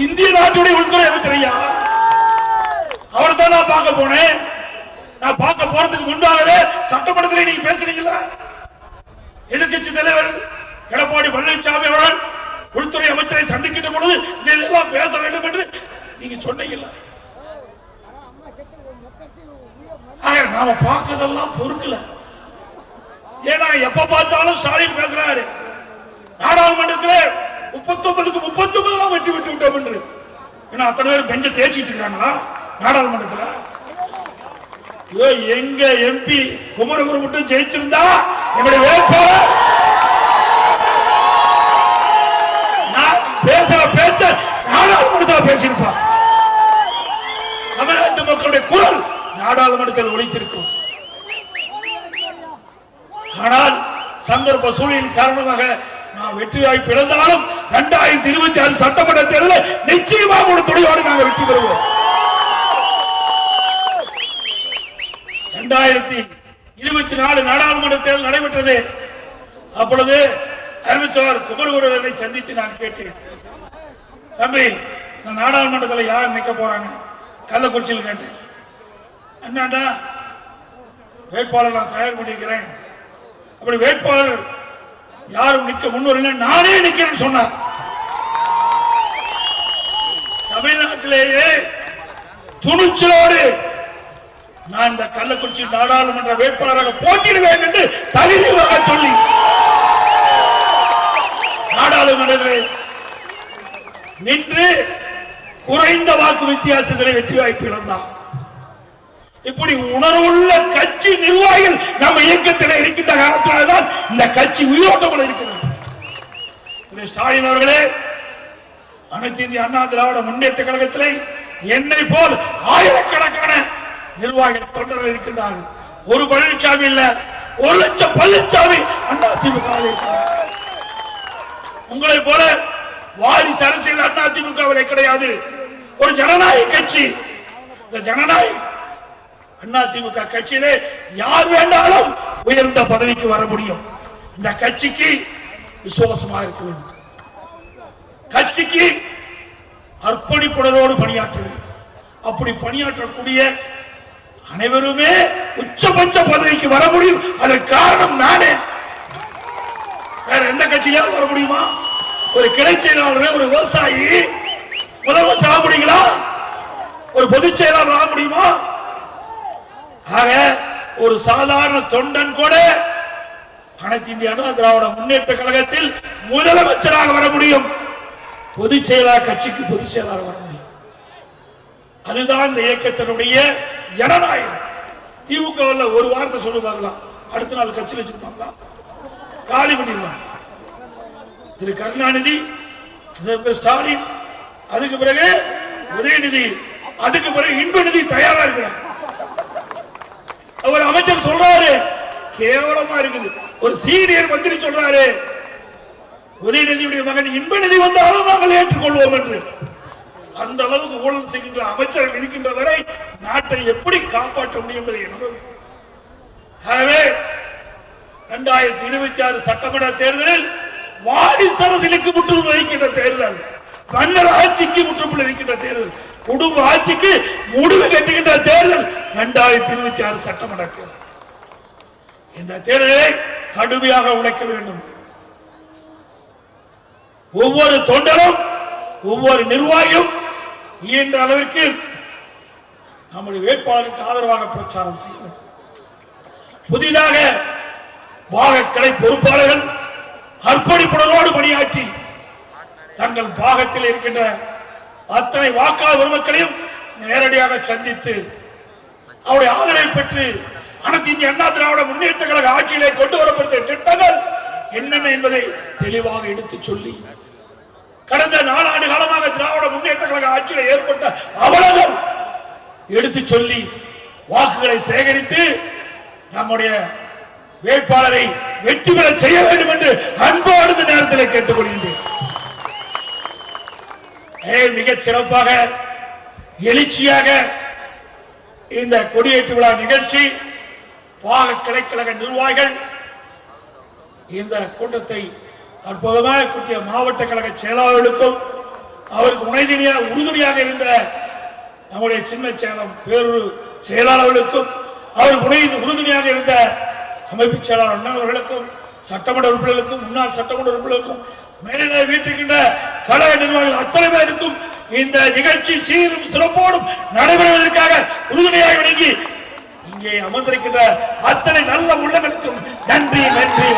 [SPEAKER 1] இந்திய நாட்டுடைய உள்துறை அமைச்சர் ஐயா. அவர் தான் நான் பார்க்க போனேன். நான் பார்க்க போறதுக்கு முன்பாகவே சட்டமன்றத்தில் நீங்க பேசுறீங்களா? எதிர்கட்சி தலைவர் எடப்பாடி பழனிசாமி அவர்கள் உள்துறை அமைச்சரை சந்திக்கின்ற பொழுது இதெல்லாம் பேச வேண்டும் என்று நீங்க சொன்னீங்களா? நாம பார்க்கறதெல்லாம் பொறுக்கல. ஏன்னா எப்ப பார்த்தாலும் ஸ்டாலின் பேசுறாரு. நாடாளுமன்றத்தில் 39க்கு 39 வெற்றி பெற்று விட்டோம் என்று. ஏன்னா அத்தனை பேர் பெஞ்ச தேய்ச்சிட்டு இருக்காங்களா நாடாளுமன்றத்தில்? எங்க எம்பி குமரகுரு மட்டும் ஜெயிச்சிருந்தா என்னுடைய வேட்பாளர் நான் பேசுற பேச்ச நாடாளுமன்றத்தில் பேசியிருப்பார். தமிழ்நாட்டு மக்களுடைய குரல் நாடாளுமன்றத்தில் ஒலித்திருக்கும். ஆனால் சந்தர்ப்ப சூழலின் காரணமாக நான் வெற்றி வாய்ப்பு இழந்தாலும் 2026 சட்டமன்ற தேர்தலில் நிச்சயமாக ஒரு துணையோடு நாங்கள் வெற்றி பெறுவோம். 2024 நாடாளுமன்ற தேர்தல் நடைபெற்றது. அப்பொழுது அறிவிச்சவர் குமரகுருவை சந்தித்து நான் கேட்டேன், தம்பி நாடாளுமன்றத்தில் யார் நிற்க போறாங்க? கள்ளக்குறிச்சியில் கேட்டேன். என்னடா வேட்பாளர் நான் தயார் பண்ணிக்கிறேன். அப்படி வேட்பாளர் யாரும் நிற்க முன்வரல, நானே நிற்கிறேன்னு சொன்னார். தமிழ்நாட்டிலேயே துணிச்சலோடு நான் இந்த கள்ளக்குறிச்சி நாடாளுமன்ற வேட்பாளராக போட்டியிடுவேன் என்று தகுதியாக சொல்லி நாடாளுமன்றத்தில் நின்று குறைந்த வாக்கு வித்தியாசத்தில் வெற்றி வாய்ப்பு இழந்தார். இப்படி உணர்வுள்ள கட்சி நிர்வாகிகள் நம்ம இயக்கத்தில் இருக்கின்ற காரணத்தினால்தான் இந்த கட்சி உயிரோட்டமாக இருக்கிறது. ஸ்டாலின் அவர்களே, அனைத்து இந்திய அண்ணா திராவிட முன்னேற்ற கழகத்தில் என்னை போல் ஆயிரக்கணக்கான நிர்வாகிகள் தொண்டர்கள் இருக்கின்றார்கள். ஒரு பழனிசாமி இல்ல, 1 லட்சம் பழனிசாமி அண்ணா திமுக. உங்களை போல வாரிசு அரசியல் அண்ணா திமுக கிடையாது. ஒரு ஜனநாயக கட்சி. இந்த ஜனநாயக அண்ணா திமுக கட்சியிலே யார் வேண்டாலும் உயர்ந்த பதவிக்கு வர முடியும். இந்த கட்சிக்கு விசுவாசமாக இருக்க வேண்டும். கட்சிக்கு அர்ப்பணிப்புணர்வோடு பணியாற்ற வேண்டும். அப்படி பணியாற்றக்கூடிய அனைவருமே உச்சபட்ச பதவிக்கு வர முடியும். அதற்கு காரணம் நானே. வேற எந்த கட்சியாவது வர முடியுமா? ஒரு கிளை செயலாளர், ஒரு விவசாயி முதலமைச்சர் ஆக முடியுங்களா? ஒரு பொதுச் செயலாளர் ஆக முடியுமா? ஆக ஒரு சாதாரண தொண்டன் கூட அனைத்து இந்திய அண்ணா திராவிட முன்னேற்ற கழகத்தில் முதலமைச்சராக வர முடியும். பொதுச் செயலாளர் கட்சிக்கு பொதுச் செயலாளர் வர முடியும். அதுதான் இந்த இயக்கத்தினுடைய ஜனநாயகம். திமுக ஒரு வார்த்தை சொல்லுவாங்களா, அடுத்த நாள் கட்சியில் வச்சிருப்பாங்களா, காலி பண்ணிடுவாங்க. திரு கருணாநிதி, ஸ்டாலின், அதுக்கு பிறகு உதயநிதி, அதுக்கு பிறகு இன்பநிதி தயாரா இருக்கிறார். அவர் அமைச்சர் சொல்றாரு, கேவலமா இருக்குது. ஒரு சீனியர் மந்திரி சொல்றாரு, உதயநிதியுடைய மகன் இன்பநிதி வந்தாலும் நாங்கள் ஏற்றுக்கொள்வோம் என்று. அந்த அளவுக்கு ஊழல் செய்கின்ற அமைச்சர்கள் இருக்கின்ற வரை நாட்டை எப்படி காப்பாற்ற முடியும் என்பதை. ஆகவே 2026 சட்டமன்ற தேர்தலில் வாரிசு அரசியலுக்கு முற்றுப்புள்ளி வைக்கின்ற தேர்தல், மன்னர் ஆட்சிக்கு முற்றுப்புள்ளி வைக்கின்ற தேர்தல். குடும்ப ஆட்சிக்கு முடிவு கட்டுகின்ற தேர்தல் 2026 சட்டமன்ற தேர்தல். இந்த தேர்தலை கடுமையாக உழைக்க வேண்டும். ஒவ்வொரு தொண்டரும் ஒவ்வொரு நிர்வாகியும் இயன்ற அளவிற்கு நம்முடைய வேட்பாளருக்கு ஆதரவாக பிரச்சாரம் செய்ய வேண்டும். புதிதாக பாகக்கடை பொறுப்பாளர்கள் அர்ப்பணிப்புடனோடு பணியாற்றி தங்கள் பாகத்தில் இருக்கின்ற அத்தனை வாக்காளர் பெருமக்களையும் நேரடியாக சந்தித்து அவருடைய ஆதரவை பெற்று அனைத்து இந்திய அண்ணா திராவிட முன்னேற்ற கழக ஆட்சியிலே கொண்டு வரப்பட்ட திட்டங்கள் என்னென்ன என்பதை தெளிவாக எடுத்து சொல்லி கடந்த 4 ஆண்டு காலமாக திராவிட முன்னேற்ற கழக ஆட்சியில் ஏற்பட்ட அவலங்கள் எடுத்து சொல்லி வாக்குகளை சேகரித்து நம்முடைய வேட்பாளரை வெற்றி பெற செய்ய வேண்டும் என்று அன்போடு இந்த நேரத்தில் கேட்டுக்கொள்கின்றேன். மிக சிறப்பாக எழுச்சியாக இந்த கொடியேற்று விழா நிகழ்ச்சி பாக கிளைக்கழக நிர்வாகிகள் இந்த கூட்டத்தை அற்புதமாக கூட்டிய மாவட்ட கழக செயலாளர்களுக்கும் அவருக்கு உறுதுணையாக இருந்த நம்முடைய சின்ன சேலம் பேரூர் செயலாளர்களுக்கும் அவருக்கு உறுதுணையாக இருந்த அமைப்பு செயலாளர் அண்ணா அவர்களுக்கும் சட்டமன்ற உறுப்பினர்களுக்கும் முன்னாள் சட்டமன்ற உறுப்பினர்களுக்கும் மேலே வீட்டிருக்கின்ற கழக நிர்வாகிகள் அத்தனை பேருக்கும் இந்த நிகழ்ச்சி சீரும் சிறப்போடும் நடைபெறுவதற்காக உறுதுணையாக வழங்கி இங்கே அமர்ந்திருக்கின்ற அத்தனை நல்ல உள்ளங்களுக்கும் நன்றி நன்றி.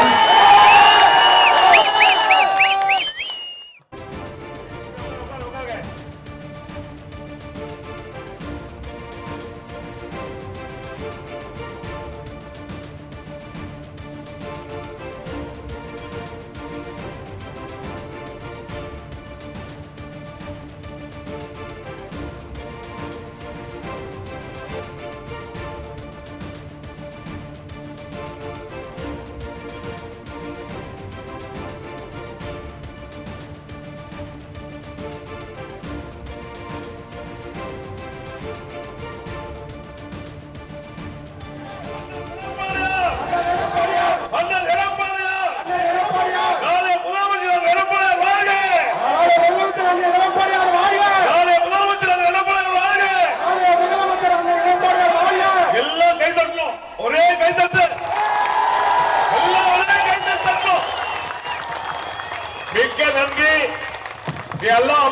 [SPEAKER 3] எல்லாம்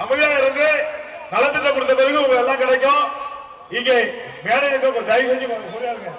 [SPEAKER 3] அமைதியாக இருந்து நலத்திட்டம் கொடுத்த பிறகு உங்களுக்கு எல்லாம் கிடைக்கும். இங்கே மேடை தயவு செஞ்சு புரியாதுங்க.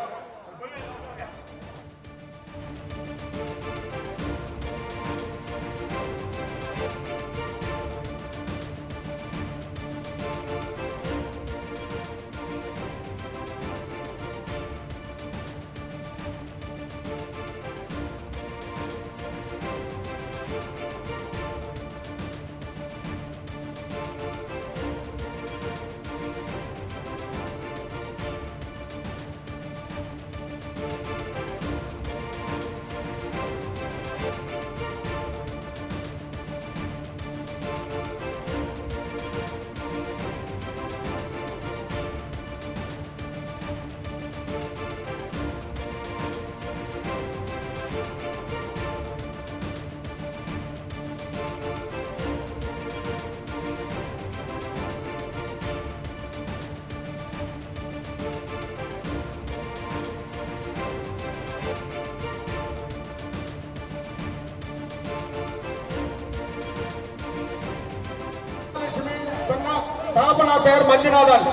[SPEAKER 2] தாபனா பெயர் மஞ்சுநாதன்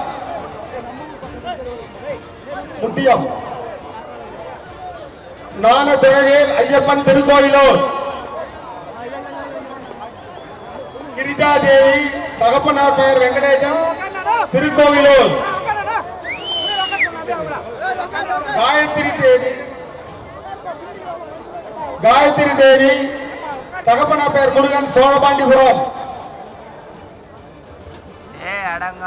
[SPEAKER 2] முட்டியம் நானதுரையில் ஐயப்பன் திருக்கோயிலூர் கிரிஜா தேவி தகப்பனார் பெயர் வெங்கடேசன் திருக்கோவிலூர் காயத்ரி தேவி தகப்பனார் பெயர் முருகன் சோழபாண்டிபுரம்
[SPEAKER 4] அடங்க